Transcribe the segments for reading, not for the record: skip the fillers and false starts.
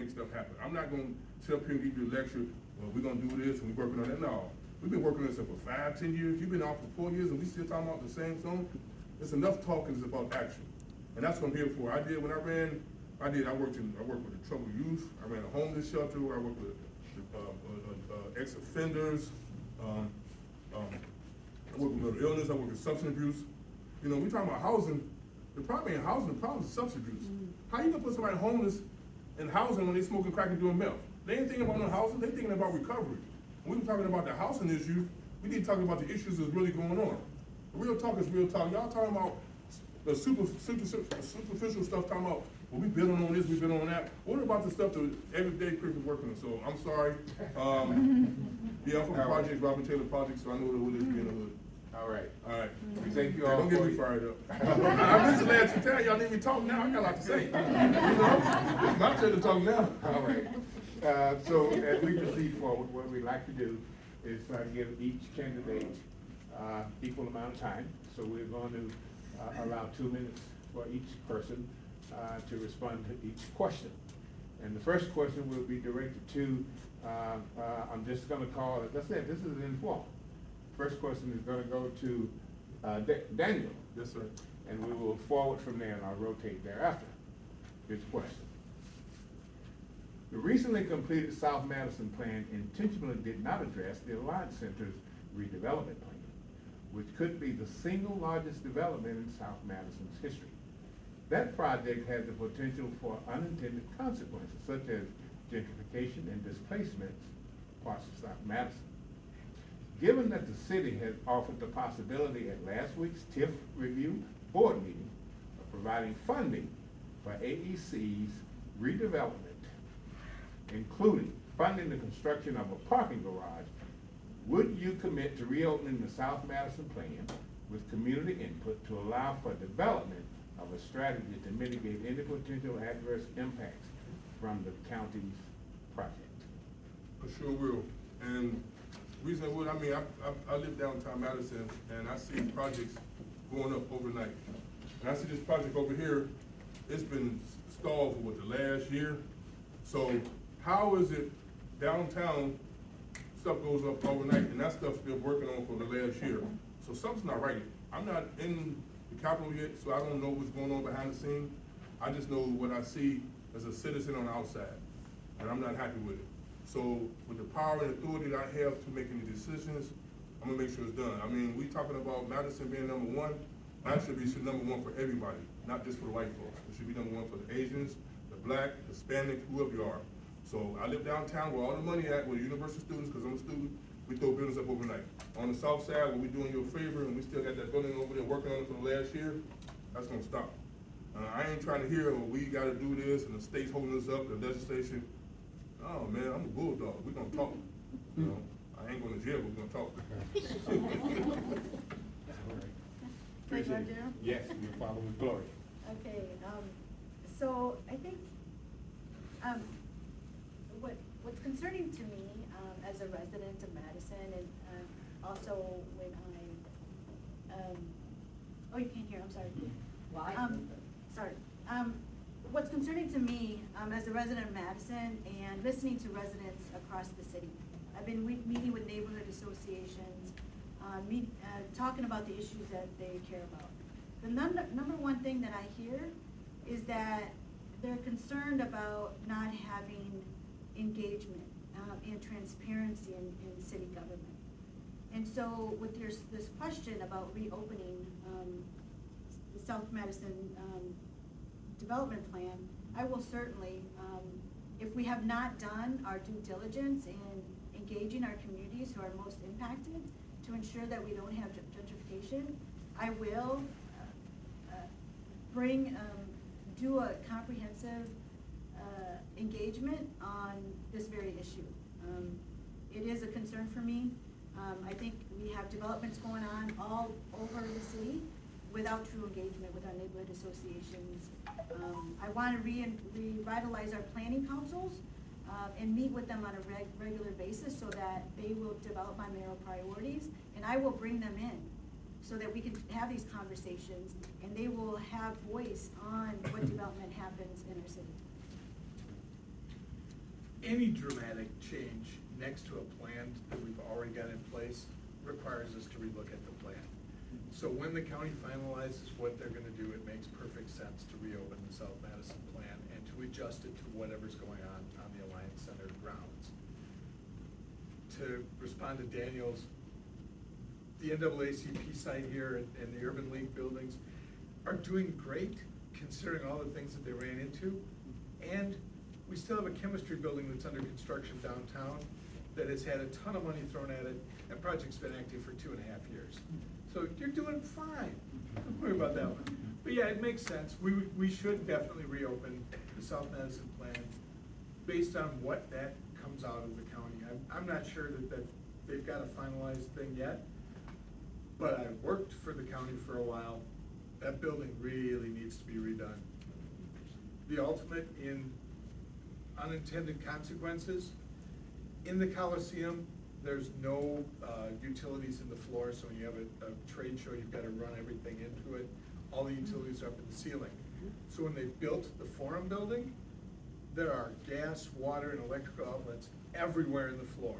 make stuff happen. I'm not gonna sit up here and give you a lecture, well, we're gonna do this and we're working on that. No, we've been working on this for 5, 10 years. You've been out for 4 years and we still talking about the same thing. It's enough talking, it's about action. And that's what I'm here for. I worked with the troubled youth. I ran a homeless shelter. I worked with ex-offenders. I work with mental illness. I work with substance abuse. You know, we talking about housing. The problem ain't housing. The problem is substance abuse. How you gonna put somebody homeless in housing when they smoking crack and doing meth? They ain't thinking about no housing. They thinking about recovery. When we were talking about the housing issue, we need to talk about the issues that's really going on. Real talk is real talk. Y'all talking about the superficial stuff, talking about, well, we building on this, we building on that. What about the stuff that everyday people working on? So I'm sorry. Yeah, I'm from the project, Robert Taylor Project, so I know what it is being in the hood. All right. All right. Thank you all. Don't get me fired up. I missed the last 2 times. Y'all need me to talk now. I got a lot to say. You know, it's my turn to talk now. All right. So as we proceed forward, what we'd like to do is give each candidate equal amount of time. So we're going to allow 2 minutes for each person to respond to each question. And the first question will be directed to, I'm just going to call it, let's say this is informal. First question is going to go to Daniel. Yes, sir. And we will forward from there and I'll rotate thereafter. His question. The recently completed South Madison plan intentionally did not address the Alliance Center's redevelopment plan, which could be the single largest development in South Madison's history. That project has the potential for unintended consequences, such as gentrification and displacements of parts of South Madison. Given that the city has offered the possibility at last week's TIF review board meeting of providing funding for AEC's redevelopment, including funding the construction of a parking garage, would you commit to reopening the South Madison plan with community input to allow for development of a strategy to mitigate any potential adverse impacts from the county's project? I sure will. And the reason I would, I mean, I live downtown Madison and I see projects going up overnight. And I see this project over here, it's been stalled for what, the last year? So how is it downtown stuff goes up overnight and that stuff's been working on for the last year? So something's not right. I'm not in the Capitol yet, so I don't know what's going on behind the scenes. I just know what I see as a citizen on the outside, and I'm not happy with it. So with the power and authority that I have to make any decisions, I'm gonna make sure it's done. I mean, we talking about Madison being #1, that should be #1 for everybody, not just for the white folks. It should be #1 for the Asians, the Black, Hispanic, whoever you are. So I live downtown where all the money at, with university students, because I'm a student, we throw buildings up overnight. On the south side, where we doing you a favor, and we still got that building over there working on it for the last year, that's gonna stop. I ain't trying to hear, well, we gotta do this, and the state's holding us up, the legislation. Oh man, I'm a bulldog, we gonna talk. You know, I ain't going to jail, we're gonna talk. Appreciate it. Yes, you're following Gloria. Okay, so I think what's concerning to me as a resident of Madison, and also when oh, you can't hear, I'm sorry. Sorry. What's concerning to me as a resident of Madison and listening to residents across the city, I've been meeting with neighborhood associations, talking about the issues that they care about. The number one thing that I hear is that they're concerned about not having engagement and transparency in city government. And so with this question about reopening the South Madison development plan, I will certainly, if we have not done our due diligence in engaging our communities who are most impacted to ensure that we don't have gentrification, I will do a comprehensive engagement on this very issue. It is a concern for me. I think we have developments going on all over the city without true engagement with our neighborhood associations. I want to revitalize our planning councils and meet with them on a regular basis so that they will develop my mayoral priorities, and I will bring them in so that we can have these conversations and they will have voice on what development happens in our city. any dramatic change next to a plan that we've already got in place requires us to relook at the plan. So when the county finalizes what they're gonna do, it makes perfect sense to reopen the South Madison plan and to adjust it to whatever's going on the Alliance Center grounds. To respond to Daniel's, the NAACP site here and the Urban League buildings are doing great considering all the things that they ran into. And we still have a chemistry building that's under construction downtown that has had a ton of money thrown at it. That project's been active for 2.5 years. So you're doing fine. Don't worry about that one. But yeah, it makes sense. We should definitely reopen the South Madison plan based on what that comes out of the county. I'm not sure that they've got a finalized thing yet, but I worked for the county for a while. That building really needs to be redone. The ultimate in unintended consequences, in the Coliseum, there's no utilities in the floor, so when you have a trade show, you've got to run everything into it. All the utilities are up in the ceiling. So when they built the Forum building, there are gas, water, and electrical outlets everywhere in the floor.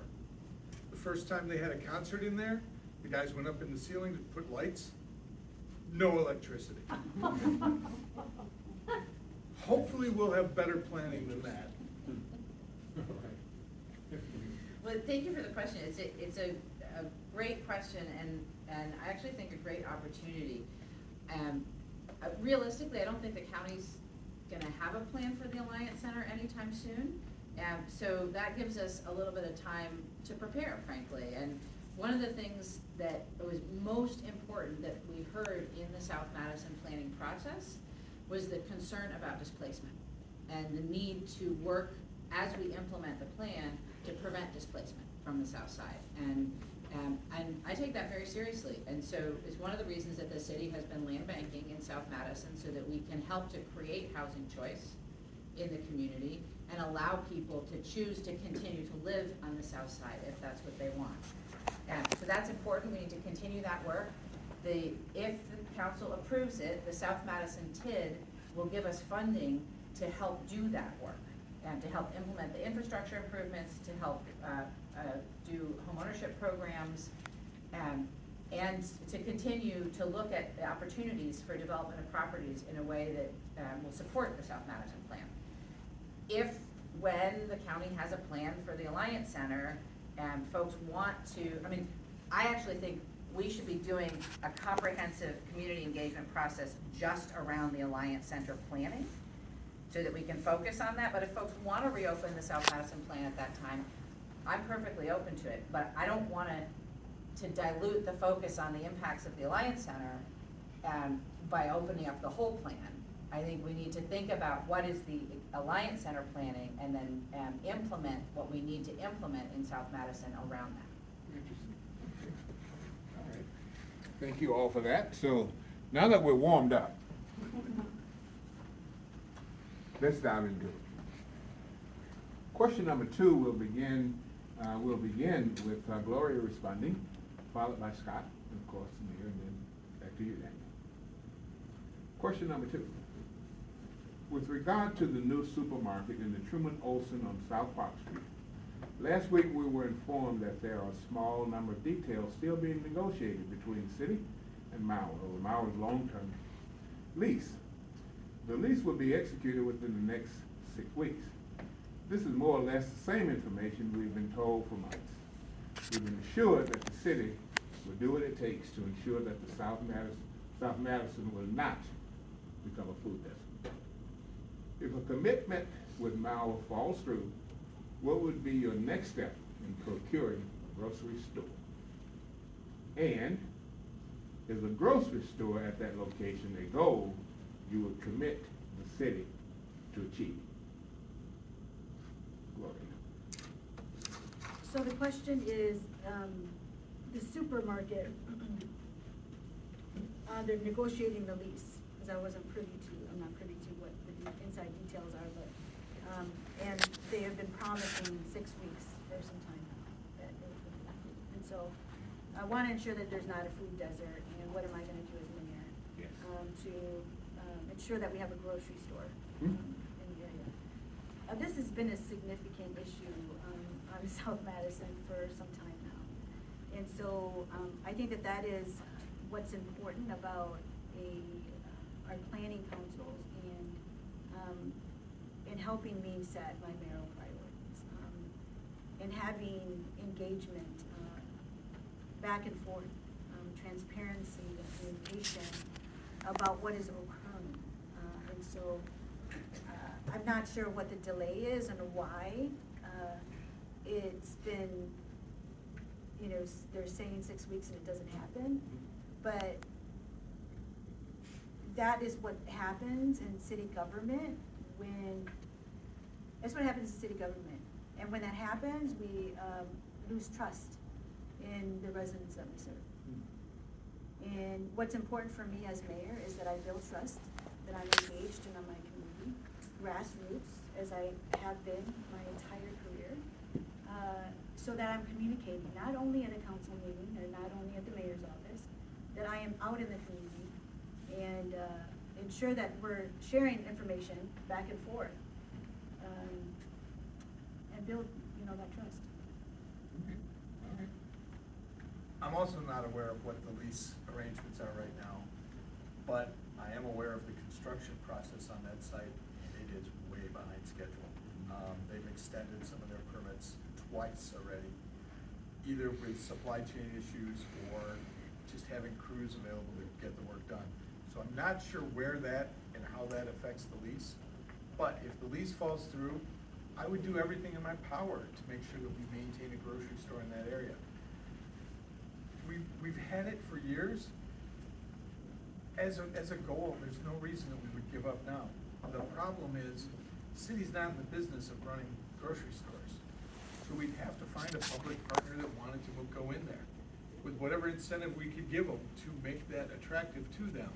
The first time they had a concert in there, the guys went up in the ceiling to put lights, no electricity. Hopefully we'll have better planning than that. Well, thank you for the question. It's a great question and I actually think a great opportunity. Realistically, I don't think the county's gonna have a plan for the Alliance Center anytime soon. So that gives us a little bit of time to prepare, frankly. And one of the things that was most important that we heard in the South Madison planning process was the concern about displacement and the need to work as we implement the plan to prevent displacement from the south side. And I take that very seriously. And so it's one of the reasons that the city has been land banking in South Madison so that we can help to create housing choice in the community and allow people to choose to continue to live on the south side if that's what they want. So that's important. We need to continue that work. If the council approves it, the South Madison TID will give us funding to help do that work and to help implement the infrastructure improvements, to help do homeownership programs, and to continue to look at the opportunities for development of properties in a way that will support the South Madison plan. When the county has a plan for the Alliance Center, folks want to, I actually think we should be doing a comprehensive community engagement process just around the Alliance Center planning so that we can focus on that. But if folks want to reopen the South Madison plan at that time, I'm perfectly open to it. But I don't want to dilute the focus on the impacts of the Alliance Center by opening up the whole plan. I think we need to think about what is the Alliance Center planning and then implement what we need to implement in South Madison around that. Interesting. Okay. All right. Thank you all for that. So now that we're warmed up, let's dive into it. Question number 2 will begin with Gloria responding, followed by Scott, and of course the mayor, and then back to you, Daniel. Question number 2. With regard to the new supermarket in the Truman Olson on South Park Street, last week we were informed that there are a small number of details still being negotiated between the city and Mayoral, over Mayoral's long-term lease. The lease will be executed within the next 6 weeks. This is more or less the same information we've been told for months. We've been assured that the city will do what it takes to ensure that the South Madison will not become a food desert. If a commitment with Mayoral falls through, what would be your next step in procuring a grocery store? And is a grocery store at that location a goal you would commit the city to achieve? Gloria. So the question is, the supermarket, they're negotiating the lease, because I'm not privy to what the inside details are, but, and they have been promising 6 weeks for some time now. And so I want to ensure that there's not a food desert, and what am I going to do as mayor? Yes. To ensure that we have a grocery store in the area. this has been a significant issue on South Madison for some time now. And so I think that is what's important about our planning councils and helping me set my mayoral priorities, and having engagement back and forth, transparency and communication about what is occurring. And so I'm not sure what the delay is and why. It's been, they're saying 6 weeks and it doesn't happen, but that is what happens in city government that's what happens in city government. And when that happens, we lose trust in the residents that we serve. And what's important for me as mayor is that I build trust, that I'm engaged in my community, grassroots, as I have been my entire career, so that I'm communicating, not only at a council meeting, and not only at the mayor's office, that I am out in the community, and ensure that we're sharing information back and forth, and build, that trust. Okay, all right. I'm also not aware of what the lease arrangements are right now, but I am aware of the construction process on that site, and it is way behind schedule. They've extended some of their permits twice already, either with supply chain issues or just having crews available to get the work done. So I'm not sure where that and how that affects the lease, but if the lease falls through, I would do everything in my power to make sure that we maintain a grocery store in that area. We've had it for years. As a goal, there's no reason that we would give up now. The problem is, the city's not in the business of running grocery stores. So we'd have to find a public partner that wanted to go in there with whatever incentive we could give them to make that attractive to them.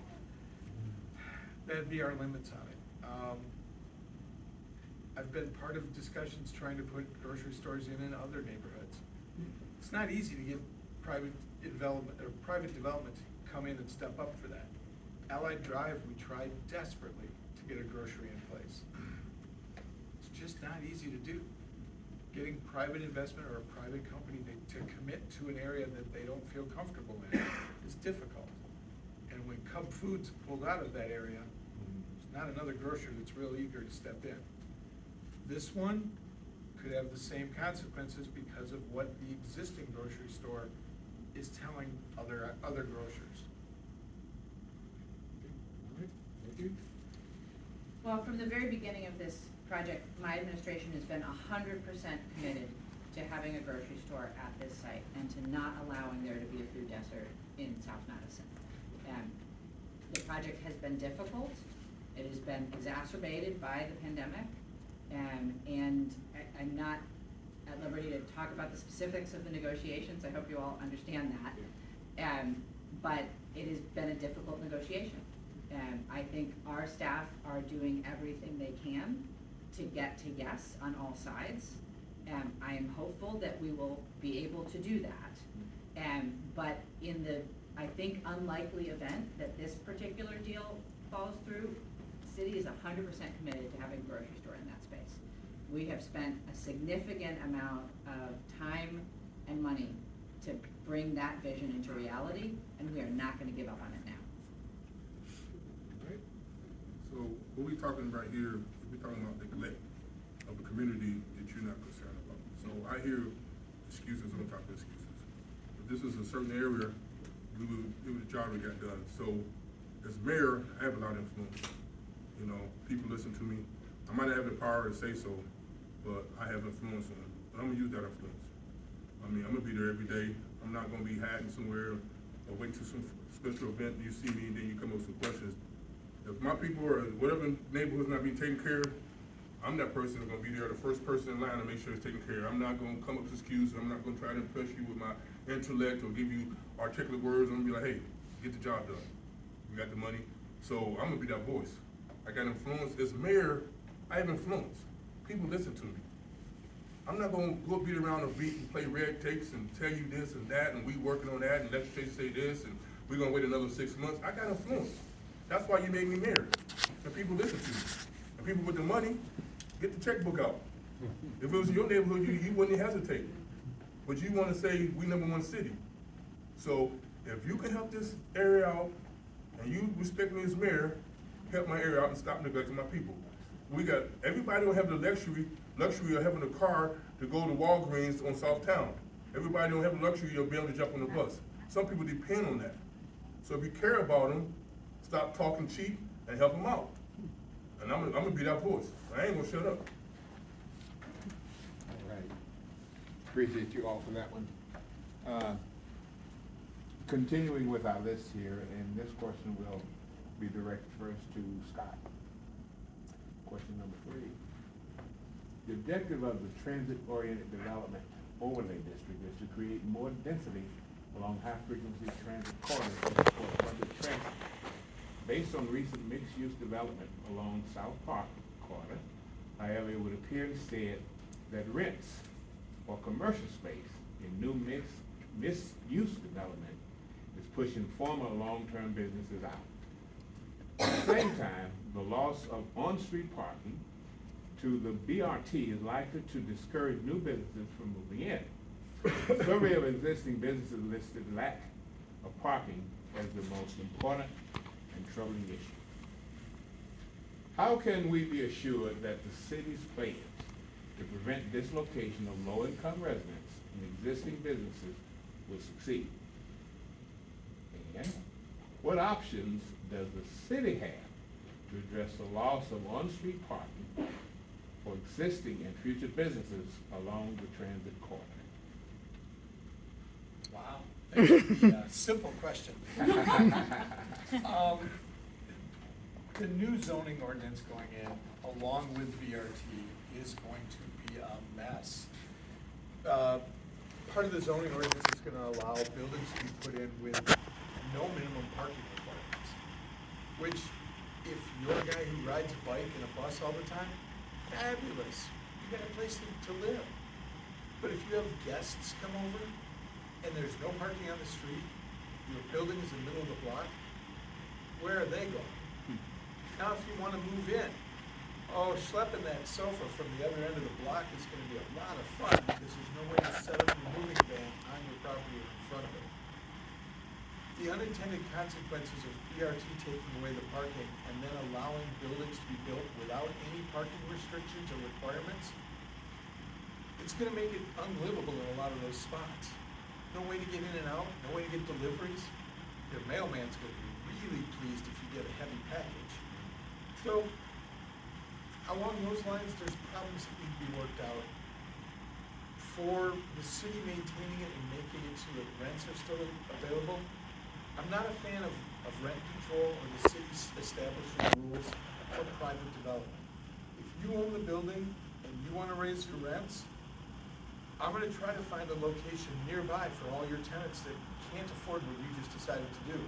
That'd be our limits on it. I've been part of discussions trying to put grocery stores in other neighborhoods. It's not easy to get private development to come in and step up for that. Allied Drive, we tried desperately to get a grocery in place. It's just not easy to do. Getting private investment or a private company to commit to an area that they don't feel comfortable in is difficult. And when Cub Foods pulled out of that area, there's not another grocer that's real eager to step in. This one could have the same consequences because of what the existing grocery store is telling other grocers. All right, thank you. Well, from the very beginning of this project, my administration has been 100% committed to having a grocery store at this site and to not allowing there to be a food desert in South Madison. The project has been difficult. It has been exacerbated by the pandemic. And I'm not at liberty to talk about the specifics of the negotiations. I hope you all understand that. But it has been a difficult negotiation. I think our staff are doing everything they can to get to yes on all sides. I am hopeful that we will be able to do that. But in the, I think, unlikely event that this particular deal falls through, the city is 100% committed to having a grocery store in that space. We have spent a significant amount of time and money to bring that vision into reality, and we are not going to give up on it now. All right. So what we're talking about here, we're talking about neglect of a community that you're not concerned about. So I hear excuses on top of excuses. If this is a certain area, it was a job that got done. So as mayor, I have a lot of influence. People listen to me. I might not have the power to say so, but I have influence on them. But I'm gonna use that influence. I'm gonna be there every day. I'm not gonna be hiding somewhere or wait till some special event, you see me and then you come up with some questions. If my people or whatever neighborhood's not being taken care of, I'm that person that's gonna be there, the first person in line to make sure it's taken care of. I'm not gonna come up with excuses. I'm not gonna try to impress you with my intellect or give you articulate words. I'm gonna be like, hey, get the job done. We got the money. So I'm gonna be that voice. I got influence. As mayor, I have influence. People listen to me. I'm not gonna go beat around the beat and play red takes and tell you this and that and we working on that and legislature say this and we're gonna wait another 6 months. I got influence. That's why you made me mayor. And people listen to me. And people with the money, get the checkbook out. If it was your neighborhood, you wouldn't hesitate. But you wanna say, we #1 city. So if you can help this area out, and you respect me as mayor, help my area out and stop neglecting my people. Everybody don't have the luxury of having a car to go to Walgreens on South Town. Everybody don't have the luxury of being able to jump on the bus. Some people depend on that. So if you care about them, stop talking cheap and help them out. And I'm gonna be that voice. I ain't gonna shut up. All right. Appreciate you all for that one. Continuing with our list here, and this question will be directed first to Scott. Question number 3. The objective of the transit-oriented development overlay district is to create more density along high-frequency transit corridors to support public transit. Based on recent mixed-use development along South Park corridor, however, it would appear instead that rents or commercial space in new mixed-use development is pushing former long-term businesses out. At the same time, the loss of on-street parking to the BRT is likely to discourage new businesses from moving in. A survey of existing businesses listed lack of parking as the most important and troubling issue. How can we be assured that the city's plans to prevent dislocation of low-income residents and existing businesses will succeed? And what options does the city have to address the loss of on-street parking for existing and future businesses along the transit corridor? Wow, thanks for the simple question. The new zoning ordinance going in, along with BRT, is going to be a mess. Part of the zoning ordinance is gonna allow buildings to be put in with no minimum parking requirements, which, if you're a guy who rides a bike and a bus all the time, fabulous, you got a place to live. But if you have guests come over and there's no parking on the street, your building is in the middle of the block, where are they going? Now, if you wanna move in, schlepping that sofa from the other end of the block is gonna be a lot of fun, because there's no way to set up your moving van on your property or in front of it. The unintended consequences of BRT taking away the parking and then allowing buildings to be built without any parking restrictions or requirements, it's gonna make it unlivable in a lot of those spots. No way to get in and out, no way to get deliveries. Your mailman's gonna be really pleased if you get a heavy package. So, along those lines, there's problems that need to be worked out. For the city maintaining it and making it so that rents are still available, I'm not a fan of rent control or the city establishing rules for private development. If you own the building and you wanna raise your rents, I'm gonna try to find a location nearby for all your tenants that can't afford what you just decided to do.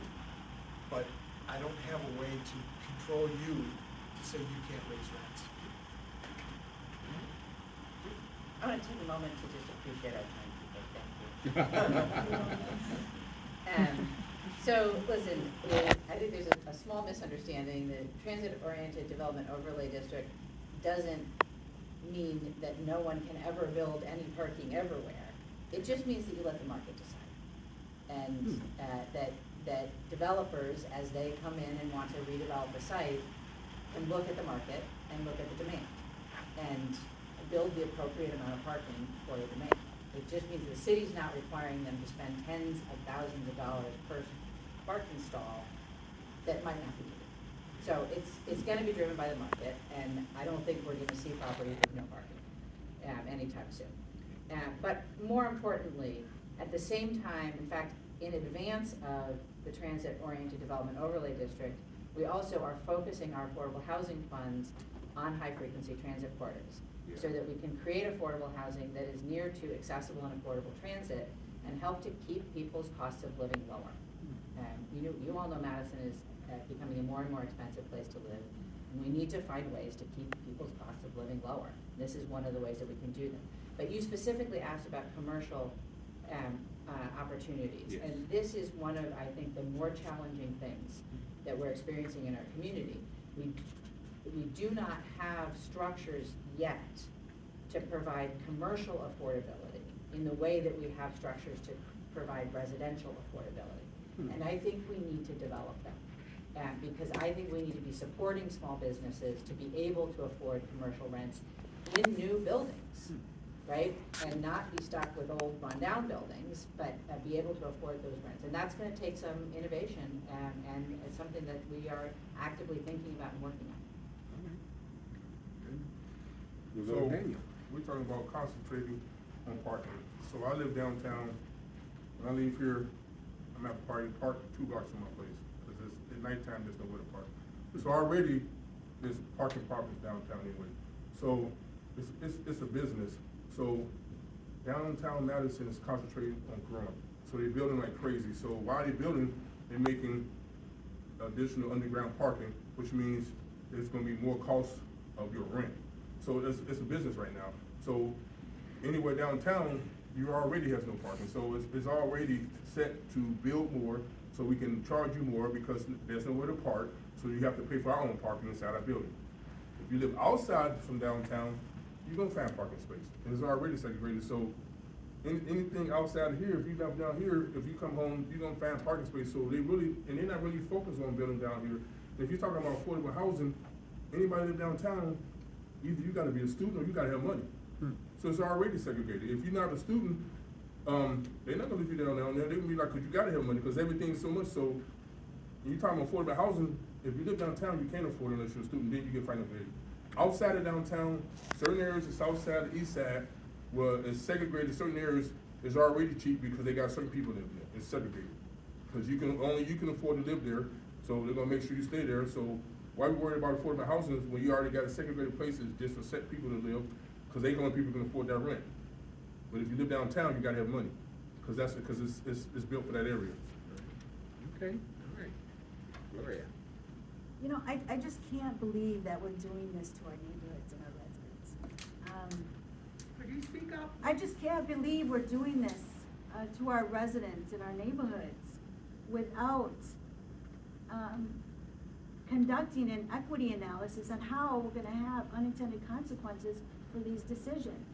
But I don't have a way to control you to say you can't raise rents. I want to take a moment to just appreciate our time people, thank you. So, listen, I think there's a small misunderstanding that transit-oriented development overlay district doesn't mean that no one can ever build any parking everywhere. It just means that you let the market decide. And that developers, as they come in and want to redevelop a site, can look at the market and look at the demand and build the appropriate amount of parking for the demand. It just means the city's not requiring them to spend tens of thousands of dollars per parking stall that might not be needed. So it's gonna be driven by the market, and I don't think we're gonna see properties with no parking anytime soon. But more importantly, at the same time, in fact, in advance of the transit-oriented development overlay district, we also are focusing our affordable housing funds on high-frequency transit corridors, so that we can create affordable housing that is near to accessible and affordable transit and help to keep people's costs of living lower. You all know Madison is becoming a more and more expensive place to live, and we need to find ways to keep people's costs of living lower. This is one of the ways that we can do them. But you specifically asked about commercial opportunities, Yes. and this is one of, I think, the more challenging things that we're experiencing in our community. we do not have structures yet to provide commercial affordability in the way that we have structures to provide residential affordability. And I think we need to develop them. Because I think we need to be supporting small businesses to be able to afford commercial rents in new buildings, right? And not be stuck with old rundown buildings, but be able to afford those rents. And that's gonna take some innovation, and it's something that we are actively thinking about and working on. So, we're talking about concentrating on parking. So I live downtown, when I leave here, I'm at the park 2 blocks from my place, because it's, at nighttime, there's nowhere to park. So already, there's parking problems downtown anyway. So, it's a business. So, downtown Madison is concentrating on growing. So they're building like crazy. So while they're building, they're making additional underground parking, which means there's gonna be more cost of your rent. So it's a business right now. So anywhere downtown, you already has no parking. So it's already set to build more, so we can charge you more because there's nowhere to park. So you have to pay for our own parking inside our building. If you live outside from downtown, you're gonna find parking space. And it's already segregated. So anything outside of here, if you live down here, if you come home, you're gonna find parking space. So they're not really focused on building down here. If you're talking about affordable housing, anybody live downtown, either you gotta be a student or you gotta have money. So it's already segregated. If you're not a student, they're not gonna leave you down there. They're gonna be like, cause you gotta have money, cause everything's so much. So when you're talking about affordable housing, if you live downtown, you can't afford it unless you're a student, then you get financial aid. Outside of downtown, certain areas, the south side, the east side, where it's segregated, certain areas is already cheap because they got certain people living there. It's segregated. Cause you can afford to live there, so they're gonna make sure you stay there. So why we worried about affordable housing when you already got a segregated places just for set people to live, cause they only people can afford that rent. But if you live downtown, you gotta have money, cause it's built for that area. Okay, all right. Gloria. You know, I just can't believe that we're doing this to our neighborhoods and our residents. Could you speak up? I just can't believe we're doing this to our residents in our neighborhoods without conducting an equity analysis on how we're gonna have unintended consequences for these decisions.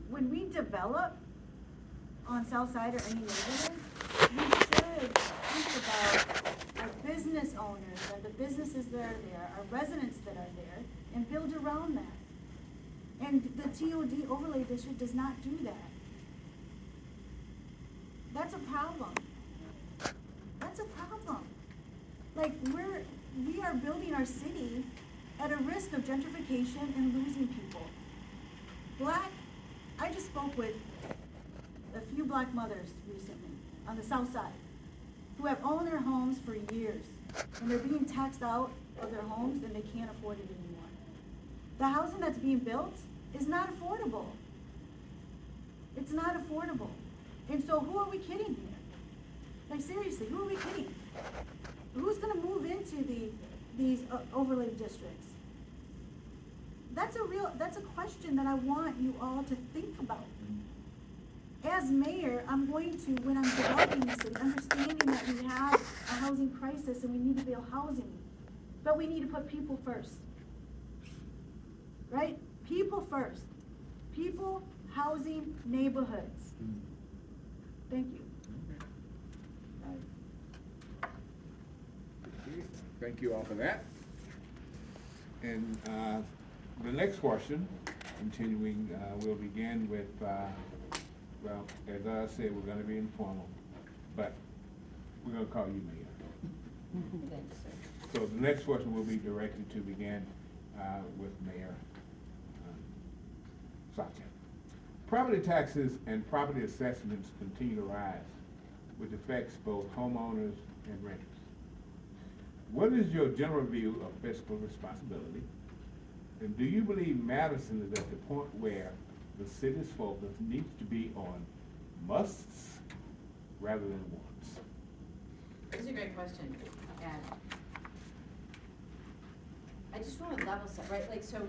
When we develop on South Side or any neighborhood, we should think about our business owners and the businesses that are there, our residents that are there, and build around that. And the TOD overlay district does not do that. That's a problem. That's a problem. Like, we are building our city at a risk of gentrification and losing people. I just spoke with a few black mothers recently on the south side who have owned their homes for years, and they're being taxed out of their homes and they can't afford it anymore. The housing that's being built is not affordable. It's not affordable. And so who are we kidding here? Like, seriously, who are we kidding? Who's gonna move into these overlay districts? That's a question that I want you all to think about. As mayor, I'm going to, when I'm developing the city, understanding that we have a housing crisis and we need to build housing, but we need to put people first. Right? People first. People, housing, neighborhoods. Thank you. Thank you all for that. And the next question, continuing, we'll begin with, well, as I said, we're gonna be informal, but we're gonna call you Mayor. Thanks, sir. So the next question will be directed to begin with Mayor Satya. Property taxes and property assessments continue to rise, which affects both homeowners and renters. What is your general view of fiscal responsibility? And do you believe Madison is at the point where the city's focus needs to be on musts rather than wants? This is a great question, and I just want to level set, right? Like, so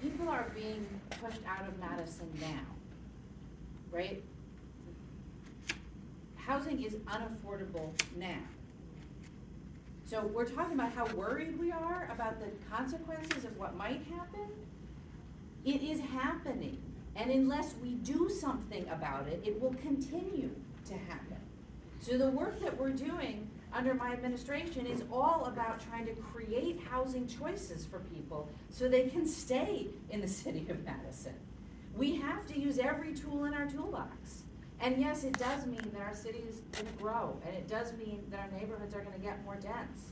people are being pushed out of Madison now, right? Housing is unaffordable now. So we're talking about how worried we are about the consequences of what might happen. It is happening, and unless we do something about it, it will continue to happen. So the work that we're doing under my administration is all about trying to create housing choices for people so they can stay in the city of Madison. We have to use every tool in our toolbox. And yes, it does mean that our city is gonna grow, and it does mean that our neighborhoods are gonna get more dense.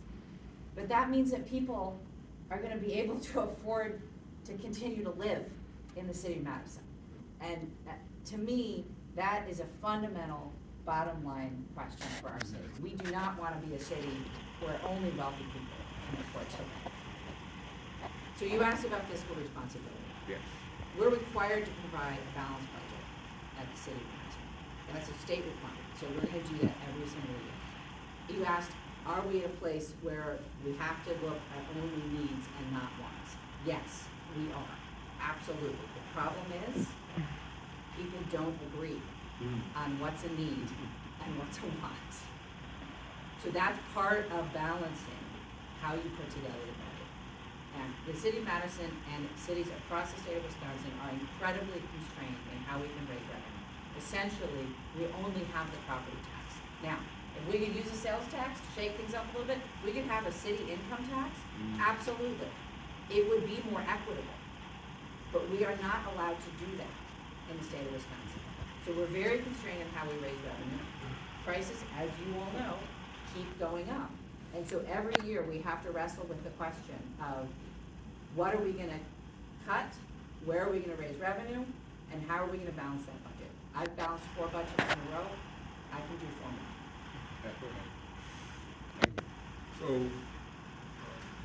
But that means that people are gonna be able to afford to continue to live in the city of Madison. And to me, that is a fundamental bottom line question for our city. We do not wanna be a city where only wealthy people can afford to live. So you asked about fiscal responsibility. Yes. We're required to provide a balanced budget at the city of Madison. And that's a state requirement, so we're gonna do that every single year. You asked, are we at a place where we have to look at only needs and not wants? Yes, we are, absolutely. The problem is, people don't agree on what's a need and what's a want. So that's part of balancing how you put together the budget. And the city of Madison and cities across the state of Wisconsin are incredibly constrained in how we can raise revenue. Essentially, we only have the property tax. Now, if we could use a sales tax to shake things up a little bit, we could have a city income tax, absolutely. It would be more equitable. But we are not allowed to do that in the state of Wisconsin. So we're very constrained in how we raise revenue. Prices, as you all know, keep going up. And so every year we have to wrestle with the question of what are we gonna cut, where are we gonna raise revenue, and how are we gonna balance that budget? I've balanced 4 budgets in a row, I can do 4 more. So,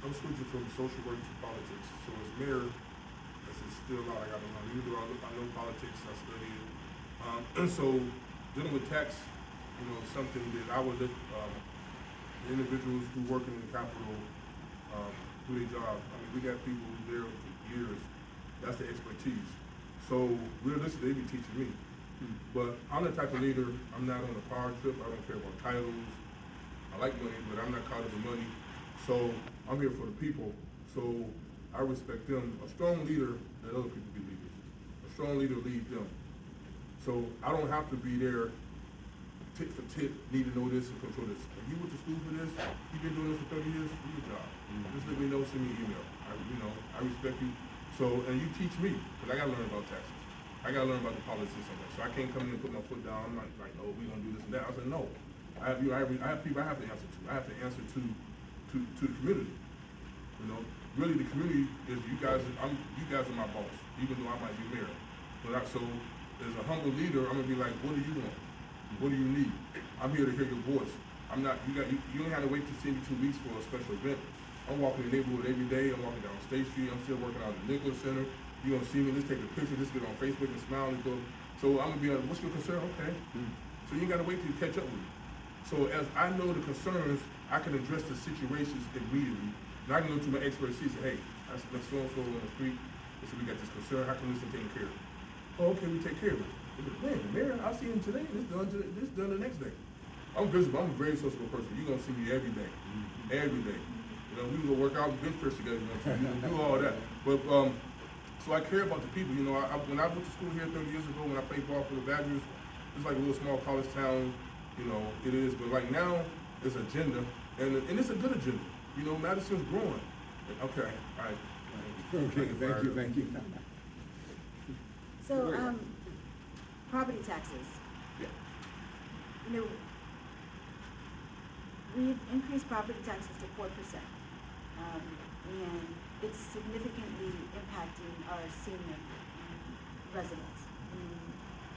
I'm switching from social work to politics. So as mayor, this is still a lot I gotta learn. Even though I know politics, I study it. And so, dealing with tax, is something that I would look, the individuals who work in the Capitol, do their job. I mean, we got people there for years. That's their expertise. So, realistically, they be teaching me. But I'm the type of leader, I'm not on a power trip, I don't care about titles. I like money, but I'm not caught up in money. So I'm here for the people. So I respect them. A strong leader, let other people be leaders. A strong leader leads them. So I don't have to be there tit for tit, need to know this and control this. If you went to school for this, you've been doing this for 30 years, do your job. Just let me know, send me an email. I respect you. So, and you teach me, because I gotta learn about taxes. I gotta learn about the politics of that. So I can't come in and put my foot down. I'm not like, no, we gonna do this and that. I said, no. I have people I have to answer to. I have to answer to the community. Really the community is you guys. You guys are my boss, even though I might be mayor. So as a humble leader, I'm gonna be like, what do you want? What do you need? I'm here to hear your voice. I'm not. You don't have to wait to see me 2 weeks for a special event. I'm walking the neighborhood every day. I'm walking down State Street. I'm still working out at the Nicholas Center. You're gonna see me. Let's take a picture. Let's get on Facebook and smile and go. So I'm gonna be like, what's your concern? Okay. So you ain't gotta wait till you catch up with me. So as I know the concerns, I can address the situations immediately. And I can go to my expertise and say, hey, that's so-and-so on the street. So we got this concern, how can this be taken care of? Oh, okay, we take care of it. Man, Mayor, I'll see him today, this done the next day. I'm visible, I'm a very sociable person. You're gonna see me every day. Every day. We go work out and bench press together, we do all that. But so I care about the people, when I went to school here 30 years ago, when I played ball for the Badgers, it's like a little small college town. It is, but like now, it's agenda, and it's a good agenda. Madison's growing. Okay, all right. Okay, thank you. So, property taxes. Yeah. We've increased property taxes to 4%. And it's significantly impacting our senior residents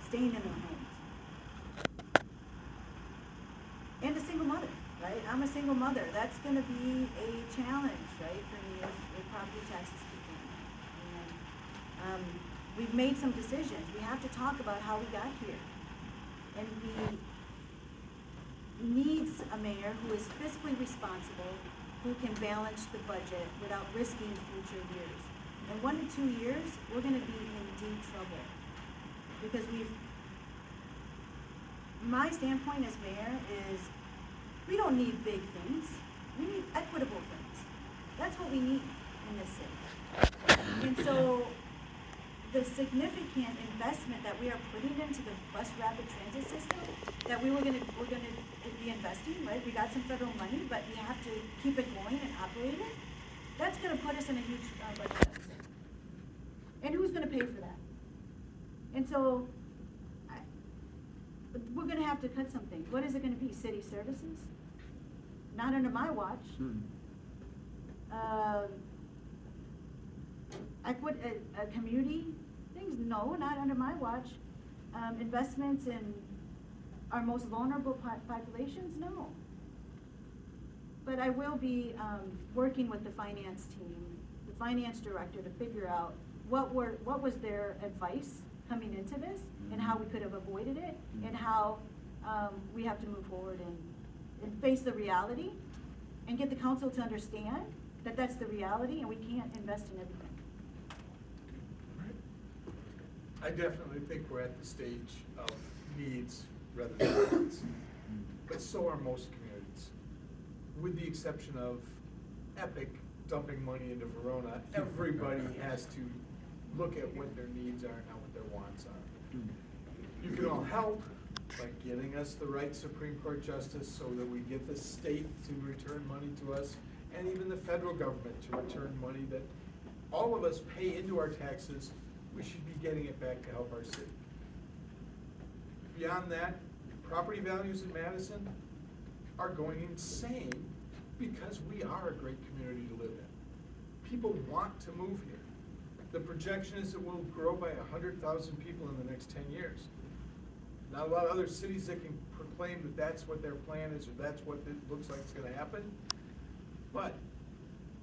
staying in their homes. And a single mother, right? I'm a single mother. That's gonna be a challenge, right, for me if property taxes keep going. And we've made some decisions. We have to talk about how we got here. And we need a mayor who is fiscally responsible, who can balance the budget without risking future years. In 1 to 2 years, we're gonna be in deep trouble. Because my standpoint as mayor is, we don't need big things. We need equitable things. That's what we need in this city. And so, the significant investment that we are putting into the bus rapid transit system, that we're gonna be investing, right? We got some federal money, but we have to keep it going and operate it. That's gonna put us in a huge budget deficit. And who's gonna pay for that? And so, we're gonna have to cut something. What is it gonna be? City services? Not under my watch. Community things? No, not under my watch. Investments in our most vulnerable populations? No. But I will be working with the finance team, the finance director, to figure out what was their advice coming into this, and how we could have avoided it, and how we have to move forward and face the reality, and get the council to understand that that's the reality, and we can't invest in everything. I definitely think we're at the stage of needs rather than wants, but so are most communities. With the exception of Epic dumping money into Verona, everybody has to look at what their needs are and not what their wants are. You can all help by getting us the right Supreme Court justice so that we get the state to return money to us, and even the federal government to return money that all of us pay into our taxes. We should be getting it back to help our city. Beyond that, property values in Madison are going insane because we are a great community to live in. People want to move here. The projection is that we'll grow by 100,000 people in the next 10 years. Not a lot of other cities that can proclaim that that's what their plan is, or that's what it looks like it's gonna happen. But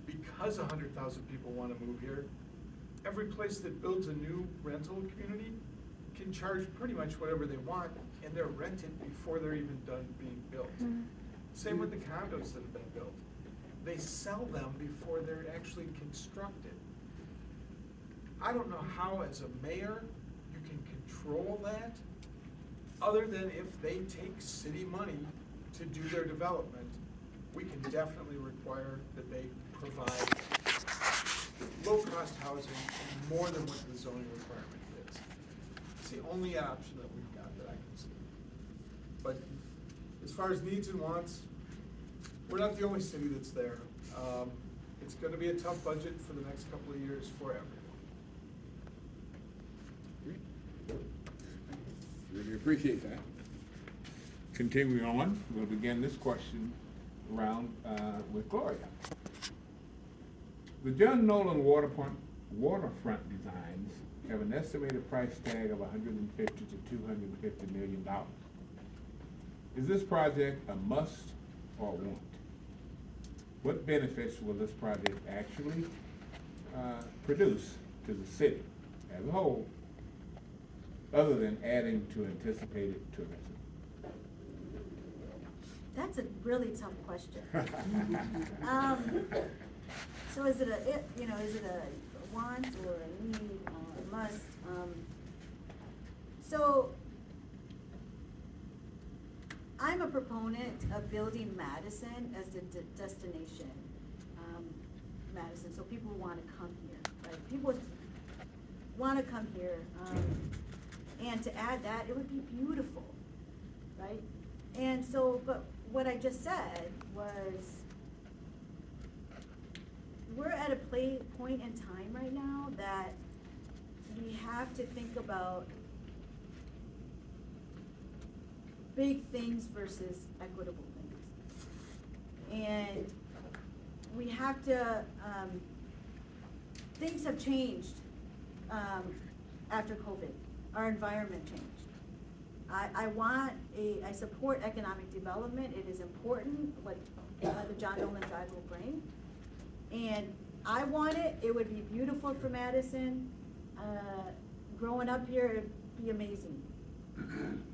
because 100,000 people wanna move here, every place that builds a new rental community can charge pretty much whatever they want, and they're rented before they're even done being built. Same with the condos that have been built. They sell them before they're actually constructed. I don't know how, as a mayor, you can control that, other than if they take city money to do their development. We can definitely require that they provide low-cost housing and more than what the zoning requirement is. It's the only option that we've got that I can see. But as far as needs and wants, we're not the only city that's there. It's gonna be a tough budget for the next couple of years for everyone. Really appreciate that. Continuing on, we'll begin this question round with Gloria. The John Nolan waterfront designs have an estimated price tag of $150 to $250 million. Is this project a must or want? What benefits will this project actually produce to the city as a whole, other than adding to anticipated tourism? That's a really tough question. So is it a want or a need or a must? So I'm a proponent of building Madison as the destination, Madison, so people want to come here, right? People want to come here, and to add that, it would be beautiful, right? And so, but what I just said was, we're at a point in time right now that we have to think about big things versus equitable things. And we have to, things have changed after COVID. Our environment changed. I support economic development. It is important what the John Nolan Drive will bring. And I want it. It would be beautiful for Madison. Growing up here, it'd be amazing.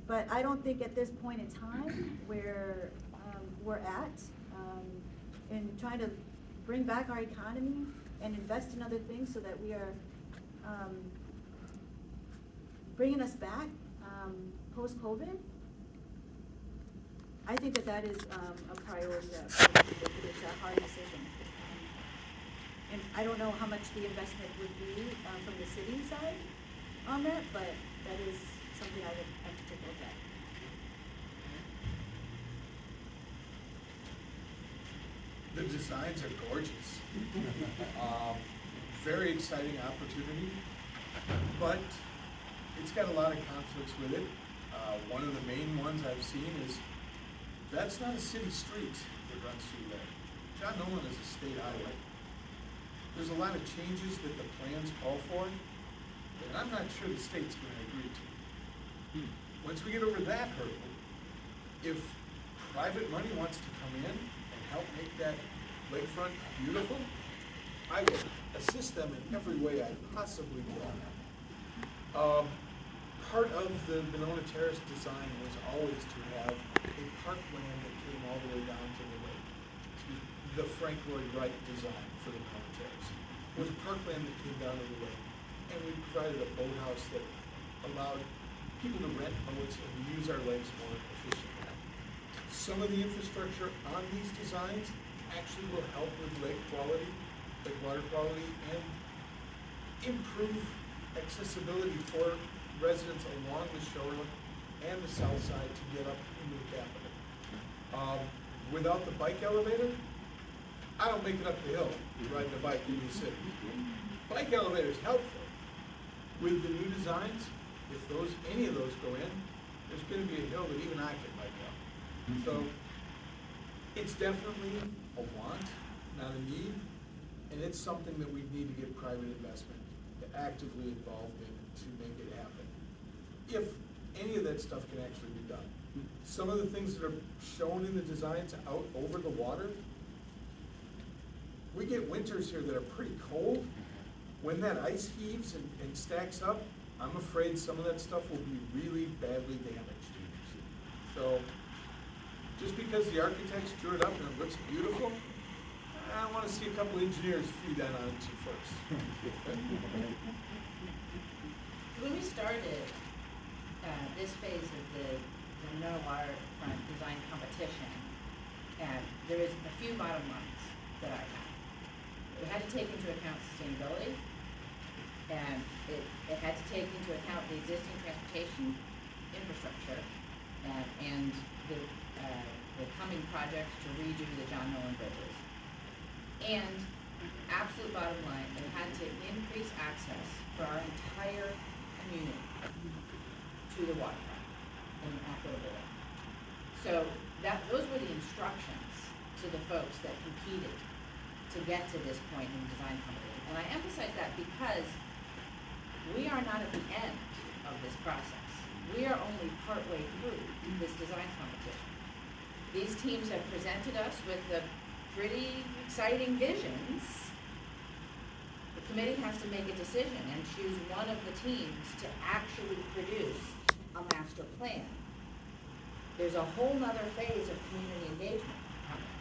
But I don't think at this point in time where we're at, in trying to bring back our economy and invest in other things so that we are bringing us back post-COVID, I think that that is, a priority, it's a hard decision. And I don't know how much the investment would be, from the city side on that, but that is something I would have to take a look at. The designs are gorgeous. Very exciting opportunity, but it's got a lot of conflicts with it. One of the main ones I've seen is, that's not a city street that runs through there. John Nolan is a state highway. There's a lot of changes that the plans call for, and I'm not sure the state's gonna agree to. Once we get over that hurdle, if private money wants to come in and help make that lakefront beautiful, I will assist them in every way I possibly can. Part of the Monona Terrace design was always to have a parkland that came all the way down to the lake. The Frank Lloyd Wright design for the Monona Terrace was parkland that came down to the lake. And we provided a boathouse that allowed people to rent boats and use our lakes more efficiently. Some of the infrastructure on these designs actually will help with lake quality, lake water quality, and improve accessibility for residents along the shoreline and the south side to get up into the capital. Without the bike elevator, I don't make it up the hill riding a bike in the city. Bike elevator is helpful. With the new designs, if any of those go in, there's gonna be a hill that even I can bike up. So, it's definitely a want, not a need, and it's something that we need to get private investment actively involved in to make it happen. If any of that stuff can actually be done. Some of the things that are shown in the designs out over the water, we get winters here that are pretty cold. When that ice heaves and stacks up, I'm afraid some of that stuff will be really badly damaged. So, just because the architects drew it up and it looks beautiful, I want to see a couple engineers feed that on to first. When we started this phase of the Monona Waterfront Design Competition, there was a few bottom lines that I had. It had to take into account sustainability, and it had to take into account the existing transportation infrastructure, and the coming projects to redo the John Nolan bridges. And absolute bottom line, it had to increase access for our entire community to the waterfront in an equitable way. So those were the instructions to the folks that competed to get to this point in the design competition. And I emphasize that because we are not at the end of this process. We are only partway through this design competition. These teams have presented us with the pretty exciting visions. The committee has to make a decision and choose one of the teams to actually produce a master plan. There's a whole nother phase of community engagement coming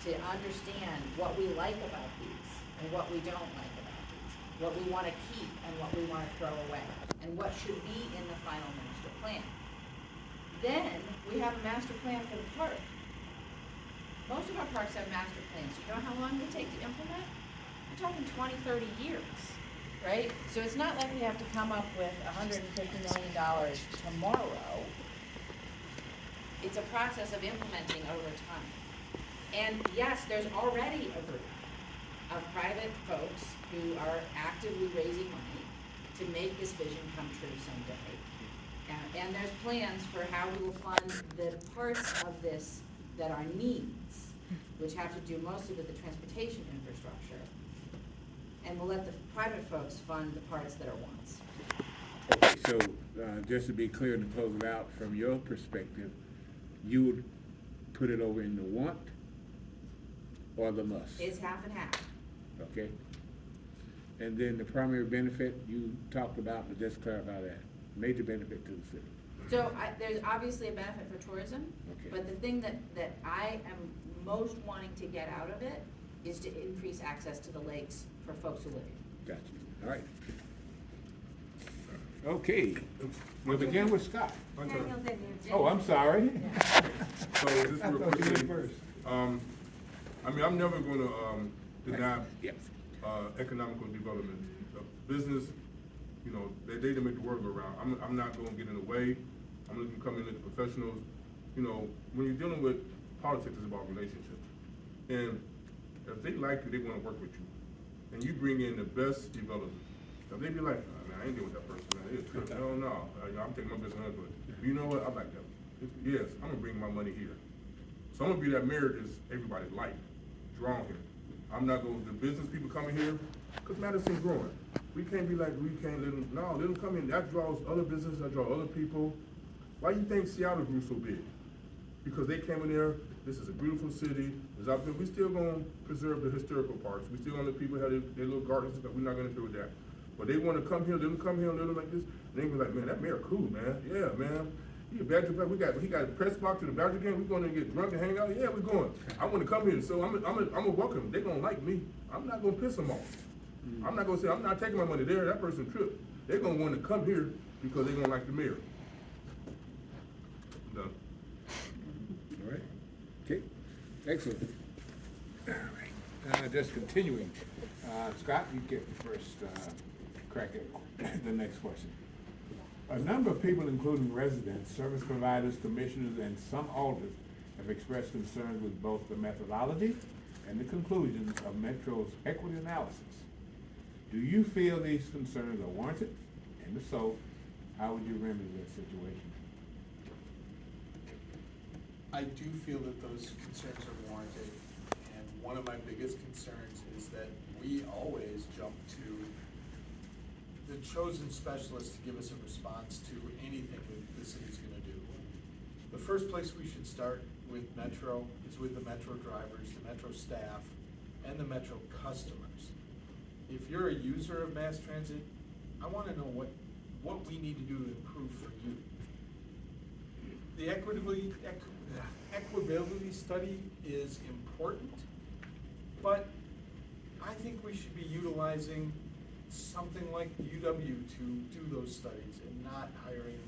to understand what we like about these and what we don't like about these, what we want to keep and what we want to throw away, and what should be in the final master plan. Then we have a master plan for the park. Most of our parks have master plans. You know how long they take to implement? We're talking 20, 30 years, right? So it's not like we have to come up with $150 million tomorrow. It's a process of implementing over time. And yes, there's already a group of private folks who are actively raising money to make this vision come true someday. And there's plans for how we will fund the parts of this that are needs, which have to do mostly with the transportation infrastructure. And we'll let the private folks fund the parts that are wants. Okay, so just to be clear and to close it out, from your perspective, you would put it over in the want or the must? It's half and half. Okay. And then the primary benefit you talked about, but just clarify that. Major benefit to the city. So there's obviously a benefit for tourism, Okay. but the thing that I am most wanting to get out of it is to increase access to the lakes for folks who live here. Gotcha. All right. Okay, we'll begin with Scott. My turn. Daniel didn't. Oh, I'm sorry. So just I real thought you quickly, were first. I mean, I'm never gonna, deny, Yes. economical development. Business, you know, they to make the world go round. I'm not gonna get in the way. I'm gonna come in as professionals. You know, when you're dealing with politics, it's about relationships. And if they like you, they wanna work with you. And you bring in the best developers. If they be like, "Nah, man, I ain't dealing with that person, man, they a trip." Hell no, I'm taking my business elsewhere. But you know what, I like them. Yes, I'm gonna bring my money here. So I'm gonna be that mirror that's everybody like, drawn here. I'm not gonna, the business people coming here, cause Madison's growing. We can't be like, we can't let them, no, let them come in, that draws other businesses, that draw other people. Why you think Seattle grew so big? Because they came in there, this is a beautiful city, there's out there, we still gonna preserve the historical parts, we still gonna let people have their little gardens, but we're not gonna interfere with that. But they wanna come here, let them come here and let them like this, and they be like, man, that mayor cool, man, yeah, man. He a Badger player, he got a press box to the Badger game, we going to get drunk and hang out, yeah, we going. I wanna come here, so I'm a welcome, they gonna like me, I'm not gonna piss them off. I'm not gonna say, I'm not taking my money there, that person tripped. They're gonna wanna come here because they gonna like the mayor. Done. All right, okay, excellent. All right, just continuing. Scott, you get the first crack at the next question. A number of people, including residents, service providers, commissioners, and some alders, have expressed concerns with both the methodology and the conclusions of Metro's equity analysis. Do you feel these concerns are warranted? And if so, how would you remedy that situation? I do feel that those concerns are warranted, and one of my biggest concerns is that we always jump to the chosen specialist to give us a response to anything that the city's gonna do. The first place we should start with Metro is with the Metro drivers, the Metro staff, and the Metro customers. If you're a user of mass transit, I wanna know what we need to do to improve for you. The equitability study is important, but I think we should be utilizing something like UW to do those studies and not hiring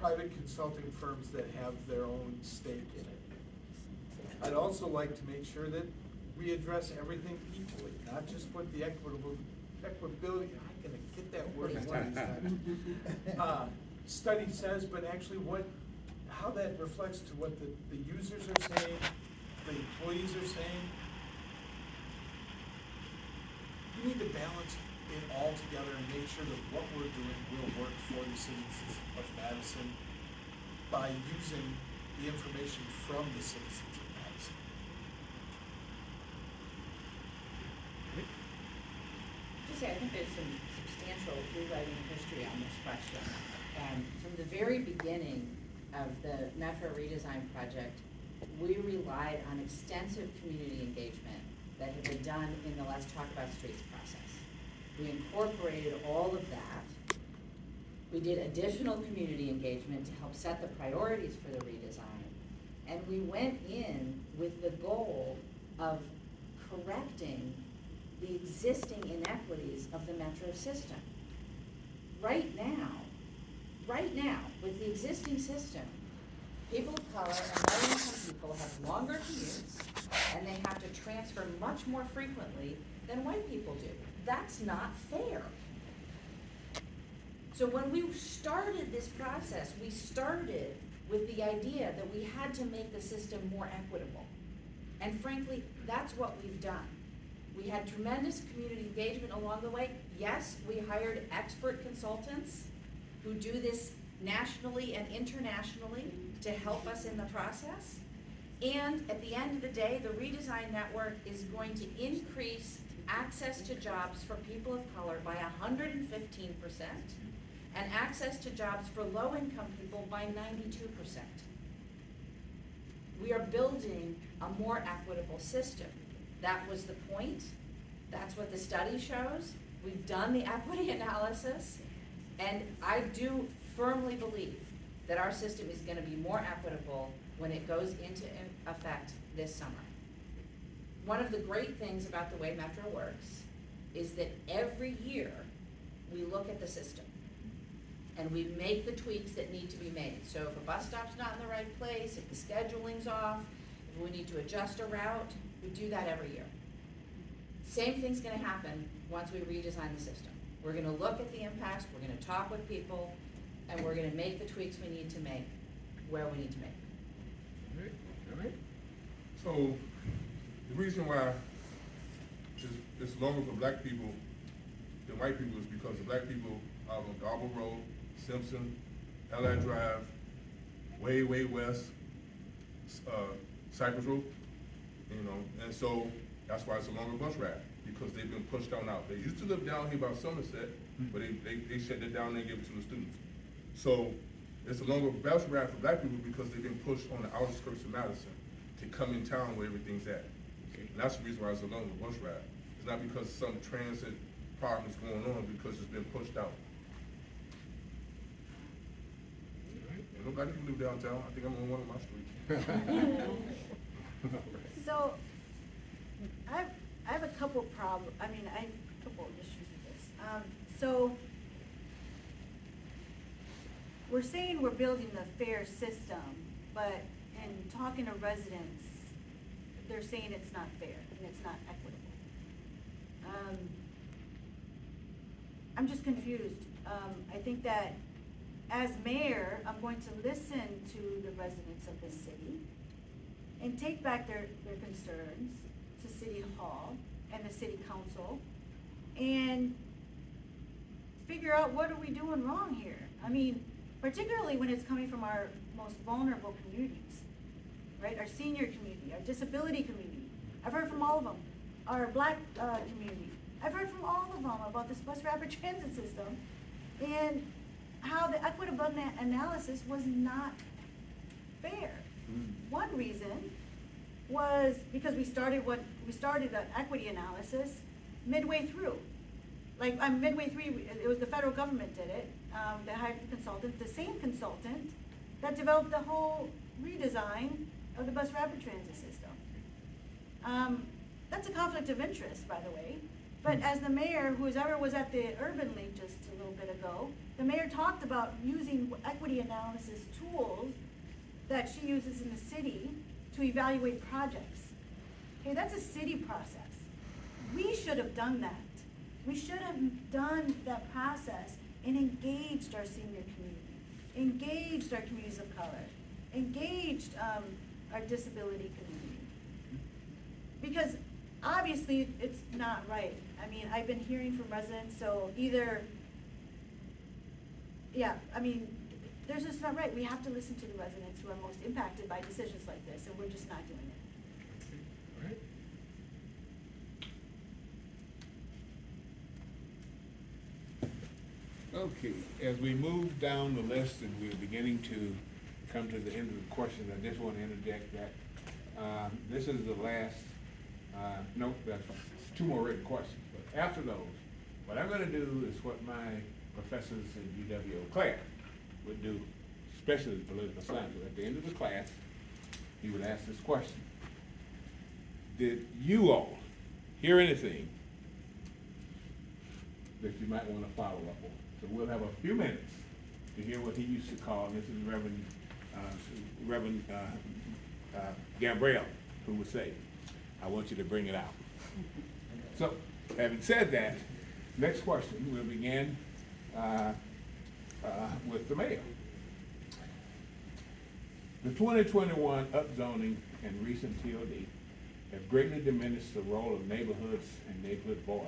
private consulting firms that have their own stake in it. I'd also like to make sure that we address everything equally, not just what the equitability, I'm gonna get that word one of these times. Study says, but actually how that reflects to what the users are saying, the employees are saying. We need to balance it all together and make sure that what we're doing will work for the citizens of Madison by using the information from the citizens of Madison. Just say, I think there's some substantial rewriting history on this question. From the very beginning of the Metro redesign project, we relied on extensive community engagement that had been done in the Let's Talk About Streets process. We incorporated all of that. We did additional community engagement to help set the priorities for the redesign. And we went in with the goal of correcting the existing inequities of the Metro system. Right now, with the existing system, people of color and low-income people have longer commutes, and they have to transfer much more frequently than white people do. That's not fair. So when we started this process, we started with the idea that we had to make the system more equitable. And frankly, that's what we've done. We had tremendous community engagement along the way. Yes, we hired expert consultants who do this nationally and internationally to help us in the process. And at the end of the day, the redesign network is going to increase access to jobs for people of color by 115% and access to jobs for low-income people by 92%. We are building a more equitable system. That was the point. That's what the study shows. We've done the equity analysis, and I do firmly believe that our system is going to be more equitable when it goes into effect this summer. One of the great things about the way Metro works is that every year we look at the system and we make the tweaks that need to be made. So if a bus stop's not in the right place, if the scheduling's off, if we need to adjust a route, we do that every year. Same thing's gonna happen once we redesign the system. We're gonna look at the impacts, we're gonna talk with people, and we're gonna make the tweaks we need to make where we need to make. All right. So, the reason why it's longer for black people than white people is because the black people are on Darble Road, Simpson, LI Drive, way west, Cypress Road, you know, and so that's why it's a longer bus ride, because they've been pushed on out. They used to live down here by Somerset, but they shut it down and gave it to the students. So, it's a longer bus ride for black people because they've been pushed on the outskirts of Madison to come in town where everything's at. And that's the reason why it's a longer bus ride. It's not because some transit problem is going on, because it's been pushed out. And no black people live downtown. I think I'm on one of my streets. So, I have a couple couple issues with this. So, we're saying we're building a fair system, but in talking to residents, they're saying it's not fair and it's not equitable. I'm just confused. I think that as mayor, I'm going to listen to the residents of this city and take back their concerns to City Hall and the City Council and figure out what are we doing wrong here. I mean, particularly when it's coming from our most vulnerable communities, right? Our senior community, our disability community. I've heard from all of them. Our black community. I've heard from all of them about this bus rapid transit system and how the equitable analysis was not fair. One reason was because we started an equity analysis midway through. Like, midway through, it was the federal government did it. They hired a consultant, the same consultant that developed the whole redesign of the bus rapid transit system. That's a conflict of interest, by the way. But as the mayor, whoever was at the Urban League just a little bit ago, the mayor talked about using equity analysis tools that she uses in the city to evaluate projects. Okay, that's a city process. We should have done that. We should have done that process and engaged our senior community, engaged our communities of color, engaged our disability community. Because obviously it's not right. I mean, I've been hearing from residents, so either, there's just not right. We have to listen to the residents who are most impacted by decisions like this, and we're just not doing it. All right. Okay, as we move down the list and we're beginning to come to the end of the questions, I just want to interject that this is the last, no, that's two more written questions. But after those, what I'm going to do is what my professors in UW class would do, especially political science. At the end of the class, he would ask this question: did you all hear anything that you might want to follow up on? So we'll have a few minutes to hear what he used to call, and this is Reverend Gabrielle, who would say, I want you to bring it out. So, having said that, next question, we'll begin with the mayor. The 2021 upzoning and recent TOD have greatly diminished the role of neighborhoods and neighborhood voice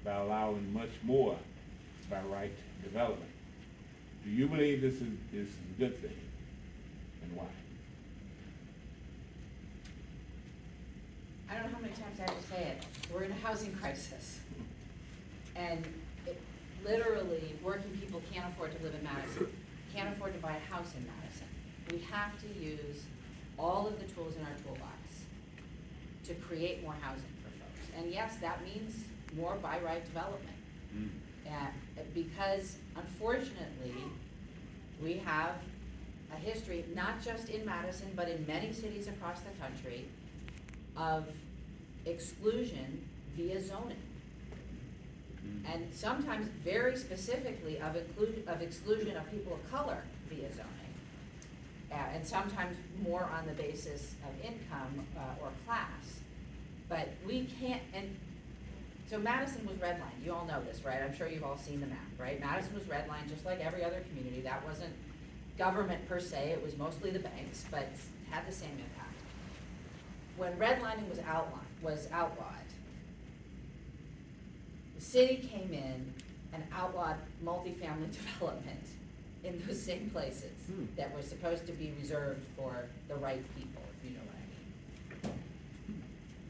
by allowing much more by right development. Do you believe this is a good thing, and why? I don't know how many times I have to say it. We're in a housing crisis. And literally, working people can't afford to live in Madison, can't afford to buy a house in Madison. We have to use all of the tools in our toolbox to create more housing for folks. And yes, that means more by right development. Because unfortunately, we have a history, not just in Madison, but in many cities across the country, of exclusion via zoning. And sometimes very specifically of exclusion of people of color via zoning. And sometimes more on the basis of income or class. But we can't, and so Madison was redlined, you all know this, right? I'm sure you've all seen the map, right? Madison was redlined just like every other community. That wasn't government per se, it was mostly the banks, but had the same impact. When redlining was outlawed, the city came in and outlawed multifamily development in those same places that were supposed to be reserved for the right people, if you know what I mean.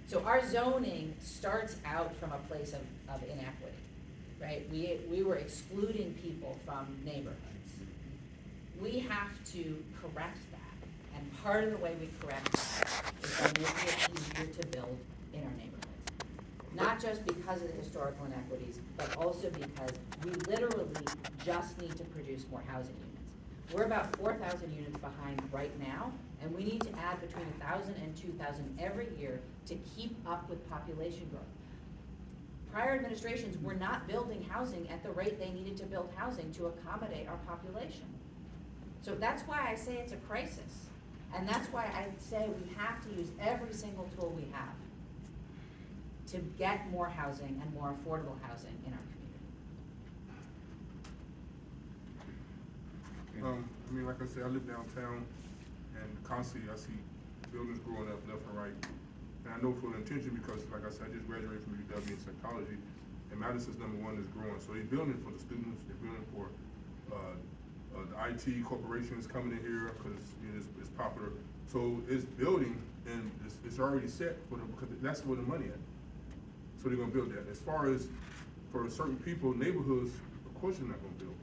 So our zoning starts out from a place of inequity, right? We were excluding people from neighborhoods. We have to correct that, and part of the way we correct that is by making it easier to build in our neighborhoods. Not just because of the historical inequities, but also because we literally just need to produce more housing units. We're about 4,000 units behind right now, and we need to add between 1,000 and 2,000 every year to keep up with population growth. Prior administrations were not building housing at the rate they needed to build housing to accommodate our population. So that's why I say it's a crisis. And that's why I say we have to use every single tool we have to get more housing and more affordable housing in our community. I mean, like I said, I live downtown, and constantly I see buildings growing up left and right. And I know for the intention because, like I said, I just graduated from UW in psychology, and Madison's #1 is growing. So they're building for the students, they're building for the IT corporations coming in here because it's popular. So it's building, and it's already set for them because that's where the money at. So they're gonna build that. As far as for certain people, neighborhoods, of course you're not gonna build.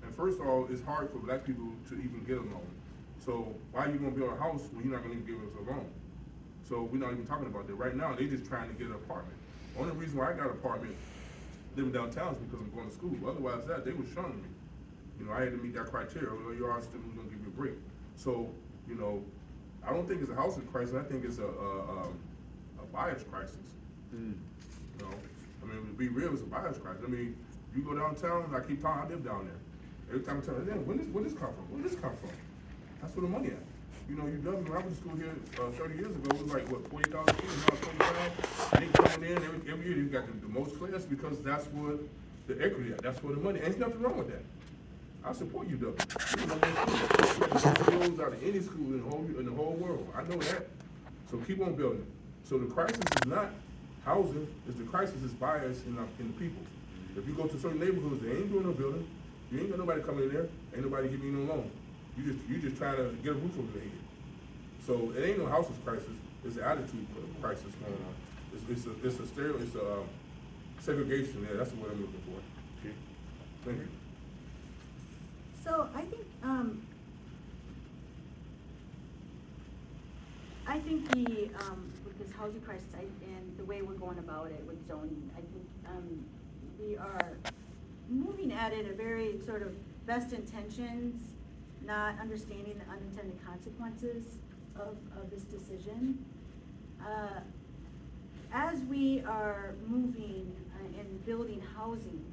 And first of all, it's hard for black people to even get a loan. So why are you gonna build a house when you're not gonna even give us a loan? So we're not even talking about that. Right now, they're just trying to get an apartment. Only reason why I got an apartment living downtown is because I'm going to school. Otherwise that, they were shunning me. You know, I had to meet that criteria. Well, you are a student, we're gonna give you a break. So, you know, I don't think it's a housing crisis. I think it's a bias crisis. You know, I mean, to be real, it's a bias crisis. I mean, you go downtown, I keep talking, I live down there. Every time I tell them, where this come from? Where this come from? That's where the money at. You know, you when I went to school here 30 years ago, it was like, what, 40,000 students, now it's 25. And they coming in, every year you got the most class because that's where the equity at, that's where the money, and there's nothing wrong with that. I support UW. You know, schools out of any school in the whole world. I know that. So keep on building. So the crisis is not housing, the crisis is bias in the people. If you go to certain neighborhoods, they ain't doing no building. You ain't got nobody coming in there. Ain't nobody giving you no loan. You just trying to get a roof over their head. So it ain't no housing crisis. It's an attitude crisis going on. It's a segregation there. That's what I'm looking for. Okay. Thank you. So I think with this housing crisis and the way we're going about it with zoning, I think we are moving at it a very sort of best intentions, not understanding the unintended consequences of this decision. As we are moving and building housing,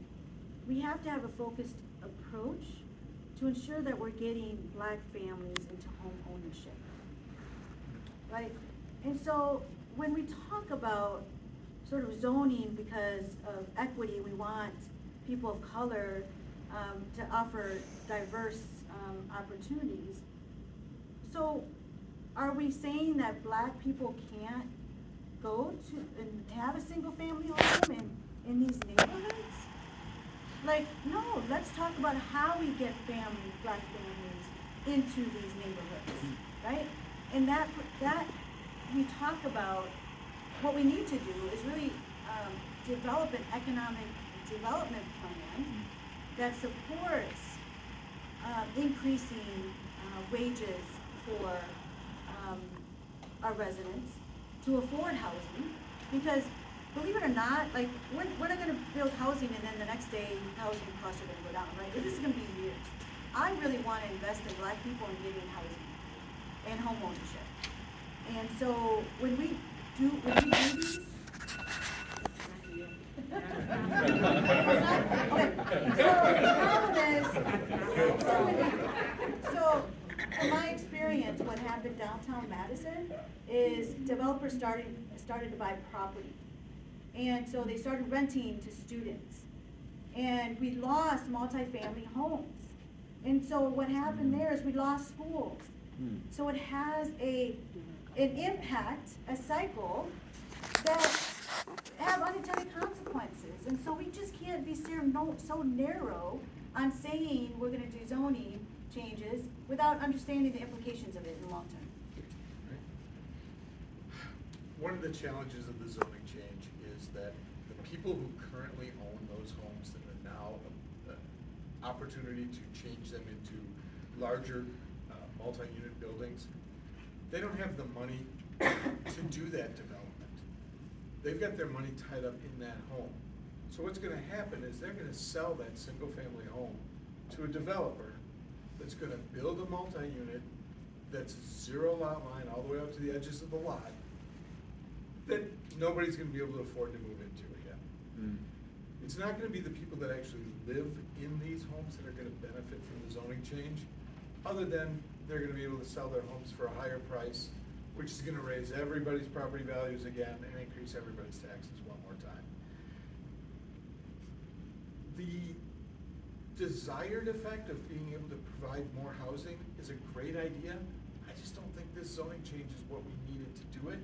we have to have a focused approach to ensure that we're getting black families into home ownership, right? And so when we talk about sort of zoning because of equity, we want people of color to offer diverse opportunities. So are we saying that black people can't go to and have a single family home in these neighborhoods? Like, no, let's talk about how we get black families into these neighborhoods, right? And that we talk about what we need to do is really develop an economic development plan that supports increasing wages for our residents to afford housing, because believe it or not, like we're not gonna build housing and then the next day housing costs are gonna go down, right? This is gonna be years. I really wanna invest in black people in getting housing and home ownership. And so when we do these, So, from my experience, what happened downtown Madison is developers started to buy property. And so they started renting to students. And we lost multifamily homes. And so what happened there is we lost schools. So it has an impact, a cycle that have unintended consequences. And so we just can't be so narrow on saying we're gonna do zoning changes without understanding the implications of it in the long term. One of the challenges of the zoning change is that the people who currently own those homes that are now an opportunity to change them into larger multi-unit buildings, they don't have the money to do that development. They've got their money tied up in that home. So what's gonna happen is they're gonna sell that single-family home to a developer that's gonna build a multi-unit that's zero lot line all the way up to the edges of the lot that nobody's gonna be able to afford to move into again. It's not gonna be the people that actually live in these homes that are gonna benefit from the zoning change, other than they're gonna be able to sell their homes for a higher price, which is gonna raise everybody's property values again and increase everybody's taxes one more time. The desired effect of being able to provide more housing is a great idea. I just don't think this zoning change is what we needed to do it,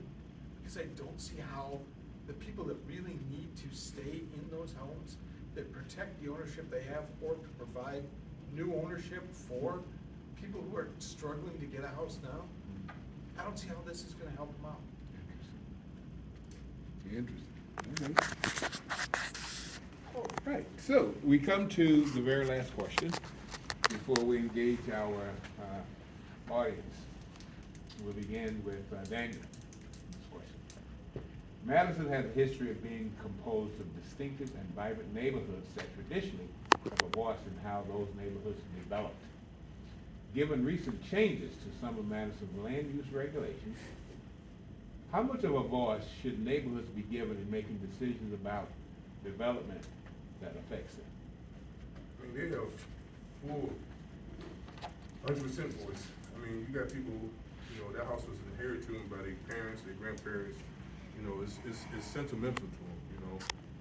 because I don't see how the people that really need to stay in those homes, that protect the ownership they have, or to provide new ownership for people who are struggling to get a house now, I don't see how this is gonna help them out. Interesting. All right, so we come to the very last question before we engage our audience. We'll begin with Daniel. This question. Madison has a history of being composed of distinctive and vibrant neighborhoods that traditionally have a voice in how those neighborhoods are developed. Given recent changes to some of Madison's land use regulations, how much of a voice should neighborhoods be given in making decisions about development that affects them? I mean, they have full 100% voice. I mean, you got people, you know, that house was inherited to them by their parents, their grandparents. You know, it's sentimental to them,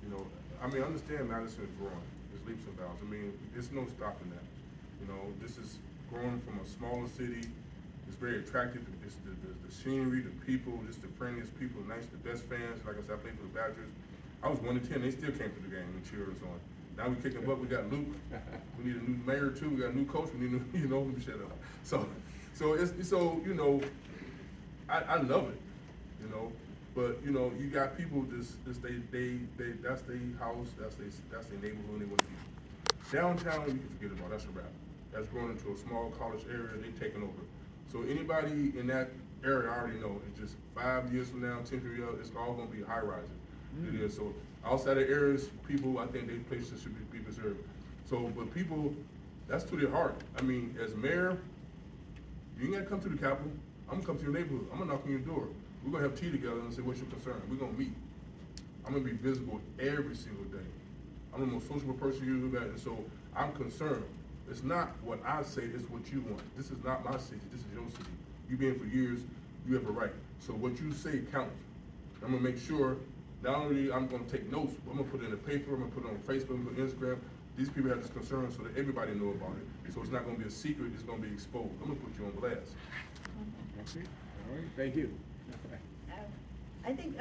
you know. I mean, I understand Madison is growing. There's leaps and bounds. I mean, there's no stopping that. You know, this is growing from a smaller city. It's very attractive. It's the scenery, the people, just the friendliest people, nice, the best fans. Like I said, I played for the Badgers. I was 1-10. They still came to the game and cheered us on. Now we kicking butt. We got Luke. We need a new mayor too. We got a new coach. We need new, you know, shut up. So you know, I love it, you know. But you know, you got people that's their house, that's their neighborhood. They want to be downtown. You can forget about. That's a wrap. That's growing into a small college area. They taking over. So anybody in that area, I already know. It's just 5 years from now, 10 years, it's all gonna be high rising. It is. So outside of areas, people, I think they places should be preserved. So, but people, that's to their heart. I mean, as mayor, you ain't gotta come to the Capitol. I'm gonna come to your neighborhood. I'm gonna knock on your door. We're gonna have tea together and say, what's your concern? We're gonna meet. I'm gonna be visible every single day. I'm the most sociable person you do that, and so I'm concerned. It's not what I say, it's what you want. This is not my city, this is your city. You've been for years, you have a right. So what you say counts. I'm gonna make sure, not only I'm gonna take notes, but I'm gonna put it in the paper, I'm gonna put it on Facebook, I'm gonna put it on Instagram. These people have this concern so that everybody know about it. So it's not gonna be a secret, it's gonna be exposed. I'm gonna put you on blast. Okay, all right, thank you. I think,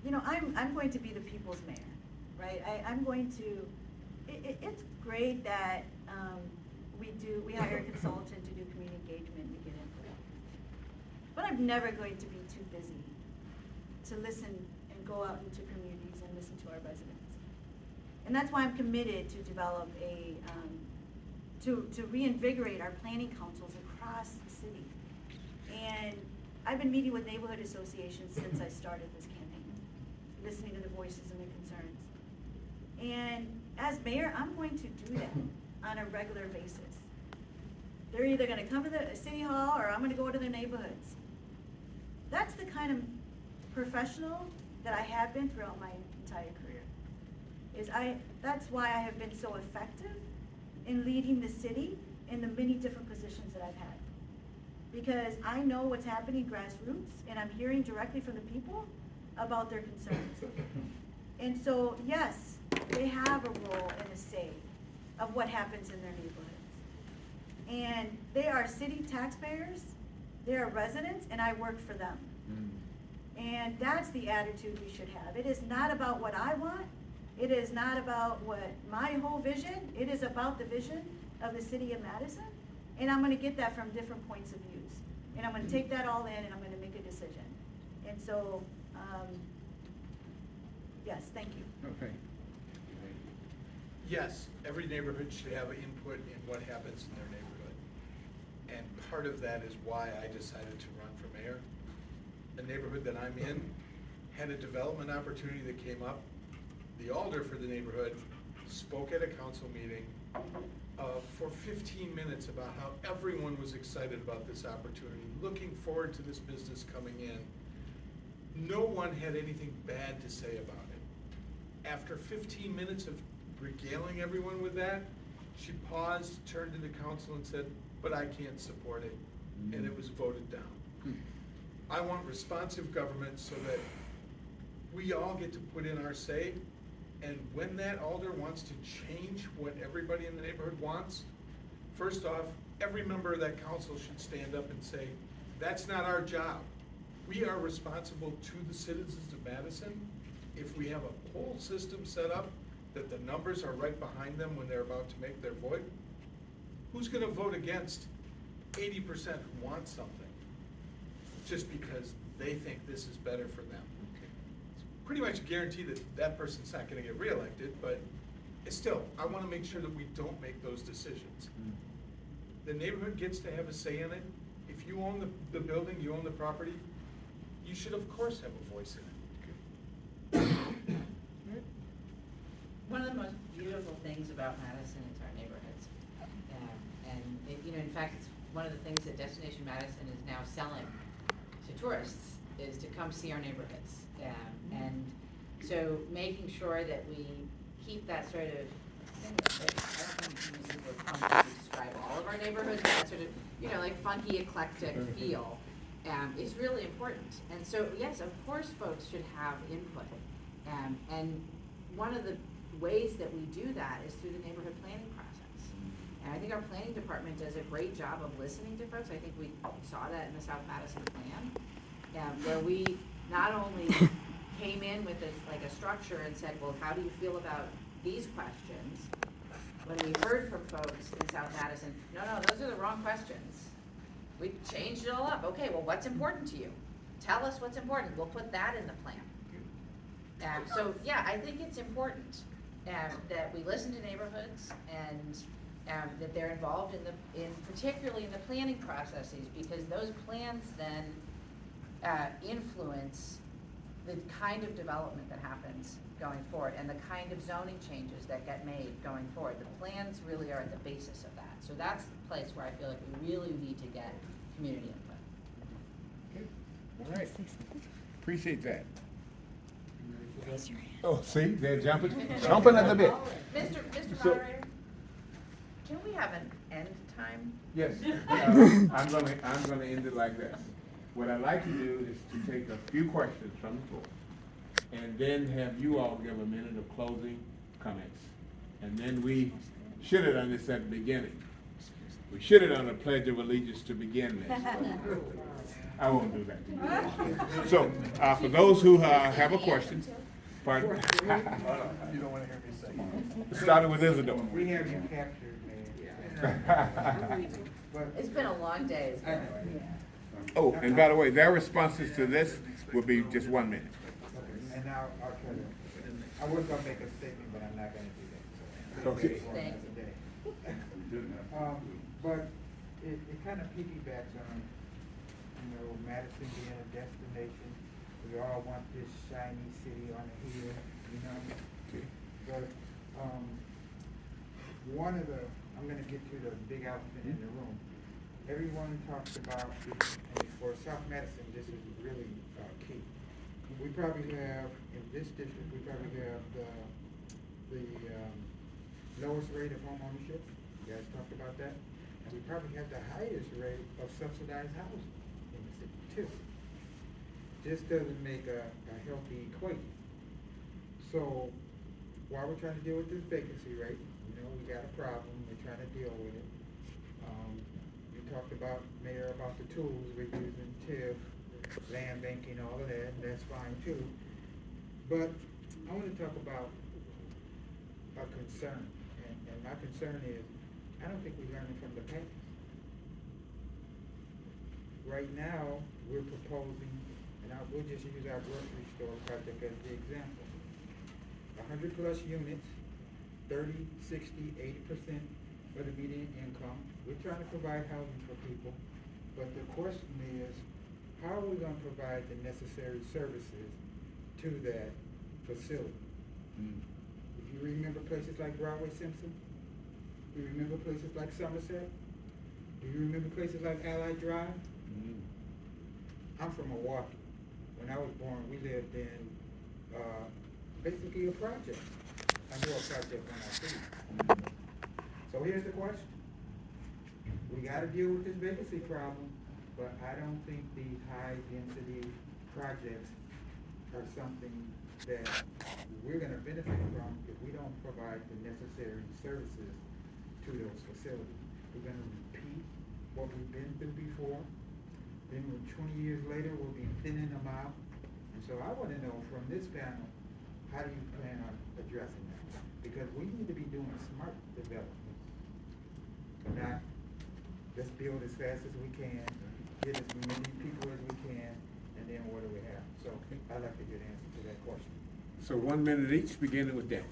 you know, I'm going to be the people's mayor, right? I'm going to, it's great that we hire a consultant to do community engagement, we get input. But I'm never going to be too busy to listen and go out into communities and listen to our residents. And that's why I'm committed to develop to reinvigorate our planning councils across the city. And I've been meeting with neighborhood associations since I started this campaign, listening to the voices and the concerns. And as mayor, I'm going to do that on a regular basis. They're either gonna come to the city hall or I'm gonna go to their neighborhoods. That's the kind of professional that I have been throughout my entire career. That's why I have been so effective in leading the city in the many different positions that I've had. Because I know what's happening grassroots, and I'm hearing directly from the people about their concerns. And so, yes, they have a role and a say of what happens in their neighborhoods. And they are city taxpayers, they are residents, and I work for them. And that's the attitude we should have. It is not about what I want. It is not about what my whole vision. It is about the vision of the city of Madison. And I'm gonna get that from different points of views. And I'm gonna take that all in and I'm gonna make a decision. And so, yes, thank you. Okay. Yes, every neighborhood should have input in what happens in their neighborhood. And part of that is why I decided to run for mayor. The neighborhood that I'm in had a development opportunity that came up. The alder for the neighborhood spoke at a council meeting for 15 minutes about how everyone was excited about this opportunity, looking forward to this business coming in. No one had anything bad to say about it. After 15 minutes of regaling everyone with that, she paused, turned to the council and said, but I can't support it, and it was voted down. I want responsive government so that we all get to put in our say, and when that alder wants to change what everybody in the neighborhood wants, first off, every member of that council should stand up and say, that's not our job. We are responsible to the citizens of Madison. If we have a poll system set up that the numbers are right behind them when they're about to make their vote, who's gonna vote against 80% who want something just because they think this is better for them? It's pretty much a guarantee that that person's not gonna get reelected, but it's still, I wanna make sure that we don't make those decisions. The neighborhood gets to have a say in it. If you own the building, you own the property, you should of course have a voice in it. One of the most beautiful things about Madison is our neighborhoods. In fact, it's one of the things that Destination Madison is now selling to tourists is to come see our neighborhoods. And so making sure that we keep that sort of, I don't think we use the word funky to describe all of our neighborhoods, but that sort of, like funky, eclectic feel is really important. And so, yes, of course folks should have input. And one of the ways that we do that is through the neighborhood planning process. And I think our planning department does a great job of listening to folks. I think we saw that in the South Madison plan, where we not only came in with a structure and said, well, how do you feel about these questions? When we heard from folks in South Madison, no, those are the wrong questions. We changed it all up. Okay, well, what's important to you? Tell us what's important. We'll put that in the plan. So yeah, I think it's important that we listen to neighborhoods and that they're involved in particularly in the planning processes, because those plans then influence the kind of development that happens going forward and the kind of zoning changes that get made going forward. The plans really are at the basis of that. So that's the place where I feel like we really need to get community input. Okay. All right. Appreciate that. Oh, see, they're jumping at the bit. Mr. So- Moderator, can we have an end time? Yes, I'm gonna end it like this. What I'd like to do is to take a few questions from the floor, and then have you all give a minute of closing comments. And then we should have done this at the beginning. We should have done a pledge of allegiance to begin this, but I won't do that to you. So, for those who have a question, pardon? You don't wanna hear me say. Starting with Isidore. We have you captured, man. It's been a long day. Oh, and by the way, their responses to this will be just 1 minute. And now I'll try to, I was gonna make a statement, but I'm not gonna do that. So Okay. Thank you. But it kind of piggybacks on, Madison being a destination. We all want this shiny city on the hill, But, I'm gonna get to the big elephant in the room. Everyone talks about, and for South Madison, this is really key. we probably have, in this district, we probably have the lowest rate of home ownership. You guys talked about that. And we probably have the highest rate of subsidized housing in the city too. This doesn't make a healthy equation. So while we're trying to deal with this vacancy rate, you know, we got a problem, we're trying to deal with it. You talked about, Mayor, about the tools we're using, TIF, land banking, all of that, and that's fine too. But I want to talk about a concern, and my concern is, I don't think we're learning from the past. Right now, we're proposing, and we'll just use our grocery store project as the example. 100+ units, 30, 60, 80% of the median income. We're trying to provide housing for people, but the question is, how are we gonna provide the necessary services to that facility? If you remember places like Broadway Simpson, do you remember places like Somerset? Do you remember places like Allied Drive? I'm from Milwaukee. When I was born, we lived in basically a project. I knew a project when I see it. So here's the question. We gotta deal with this vacancy problem, but I don't think the high density projects are something that we're gonna benefit from if we don't provide the necessary services to those facilities. We're gonna repeat what we've been through before. Then 20 years later, we'll be thinning them out. And so I wanna know from this panel, how do you plan on addressing that? Because we need to be doing smart development, not just build as fast as we can, get as many people as we can, and then what do we have? So I'd like to get an answer to that question. So 1 minute each, beginning with Daniel.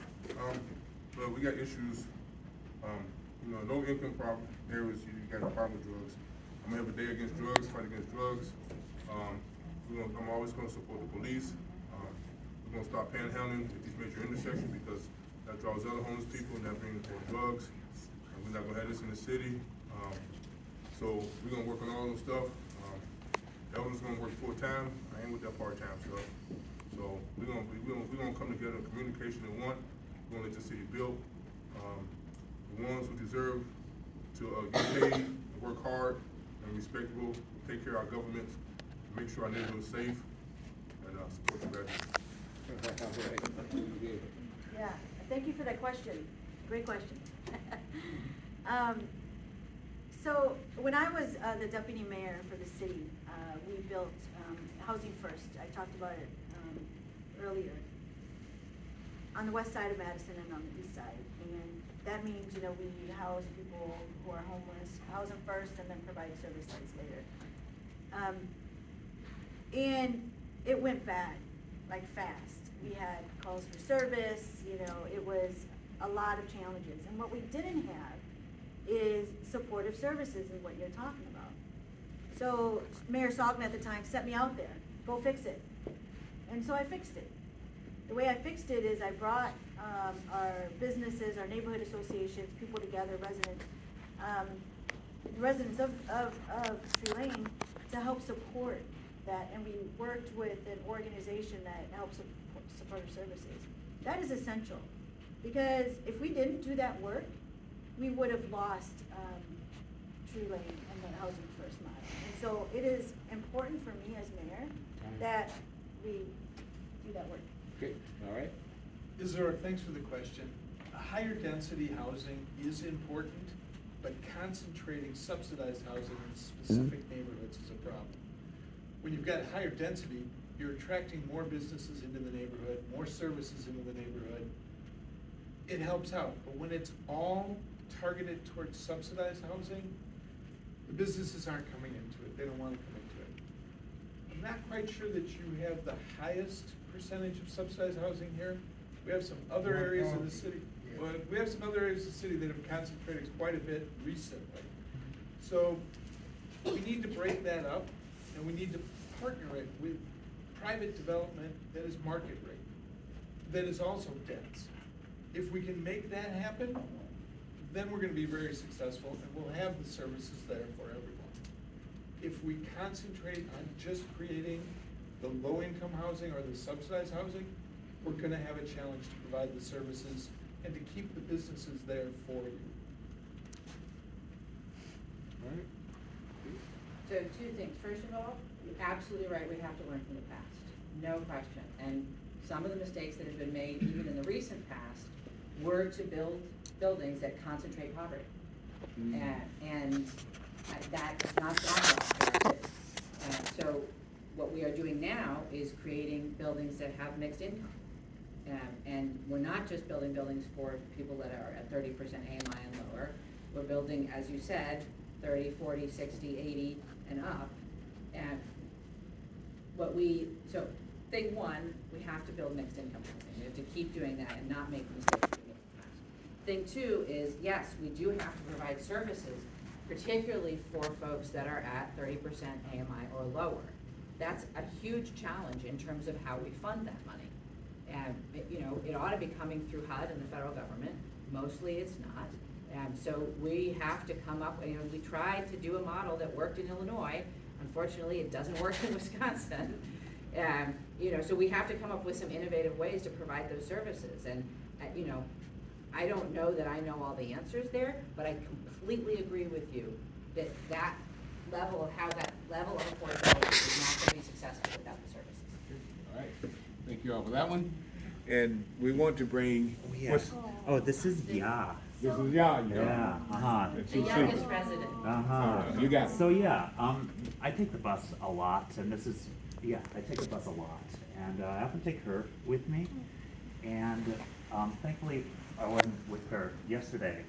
Well, we got issues, low income problem areas, you got a problem with drugs. I'm gonna have a day against drugs, fight against drugs. I'm always gonna support the police. We're gonna stop panhandling at these major intersections because that draws other homeless people and that brings more drugs. And we're not gonna have this in the city. So we're gonna work on all those stuff. Elvin's gonna work full time. I ain't with that part time stuff. So we're gonna come together in communication and want. We're gonna let the city build. The ones who deserve to get paid, work hard and respectable, take care of our government, make sure our neighborhood is safe, and support the graduates. Yeah, thank you for that question. Great question. So when I was the deputy mayor for the city, we built Housing First. I talked about it earlier. On the west side of Madison and on the east side. And that means, we house people who are homeless, house them first, and then provide services later. And it went bad, like fast. We had calls for service, it was a lot of challenges. And what we didn't have is supportive services is what you're talking about. So Mayor Sogman at the time sent me out there, go fix it. And so I fixed it. The way I fixed it is I brought our businesses, our neighborhood associations, people together, residents of Tree Lane to help support that. And we worked with an organization that helps support services. That is essential because if we didn't do that work, we would have lost Tree Lane and the Housing First model. And so it is important for me as mayor that we do that work. Okay, all right. Thanks for the question. Higher density housing is important, but concentrating subsidized housing in specific neighborhoods is a problem. When you've got higher density, you're attracting more businesses into the neighborhood, more services into the neighborhood. It helps out, but when it's all targeted towards subsidized housing, the businesses aren't coming into it. They don't want to come into it. I'm not quite sure that you have the highest percentage of subsidized housing here. We have some other areas of the city. Well, we have some other areas of the city that have concentrated quite a bit recently. So we need to break that up, and we need to partner it with private development that is market rate, that is also dense. If we can make that happen, then we're gonna be very successful, and we'll have the services there for everyone. If we concentrate on just creating the low-income housing or the subsidized housing, we're gonna have a challenge to provide the services and to keep the businesses there for you. Alright. So two things. First of all, you're absolutely right, we have to learn from the past, no question. And some of the mistakes that have been made even in the recent past were to build buildings that concentrate poverty. And that's not gone. So what we are doing now is creating buildings that have mixed income. And we're not just building buildings for people that are at 30% AMI and lower. We're building, as you said, 30, 40, 60, 80 and up. And so thing one, we have to build mixed income housing. We have to keep doing that and not make the mistakes we made in the past. Thing two is, yes, we do have to provide services, particularly for folks that are at 30% AMI or lower. That's a huge challenge in terms of how we fund that money. And, it ought to be coming through HUD and the federal government. Mostly it's not. And so we have to come up, we tried to do a model that worked in Illinois. Unfortunately, it doesn't work in Wisconsin. So we have to come up with some innovative ways to provide those services. And, I don't know that I know all the answers there, but I completely agree with you that how that level of affordability is not going to be successful without the services. All right, thank you all for that one. And we want to bring, Oh, this is this is y'all, Yeah, uh-huh. The youngest resident. You got it. So I take the bus a lot, and I take the bus a lot, and I often take her with me, and thankfully I wasn't with her yesterday.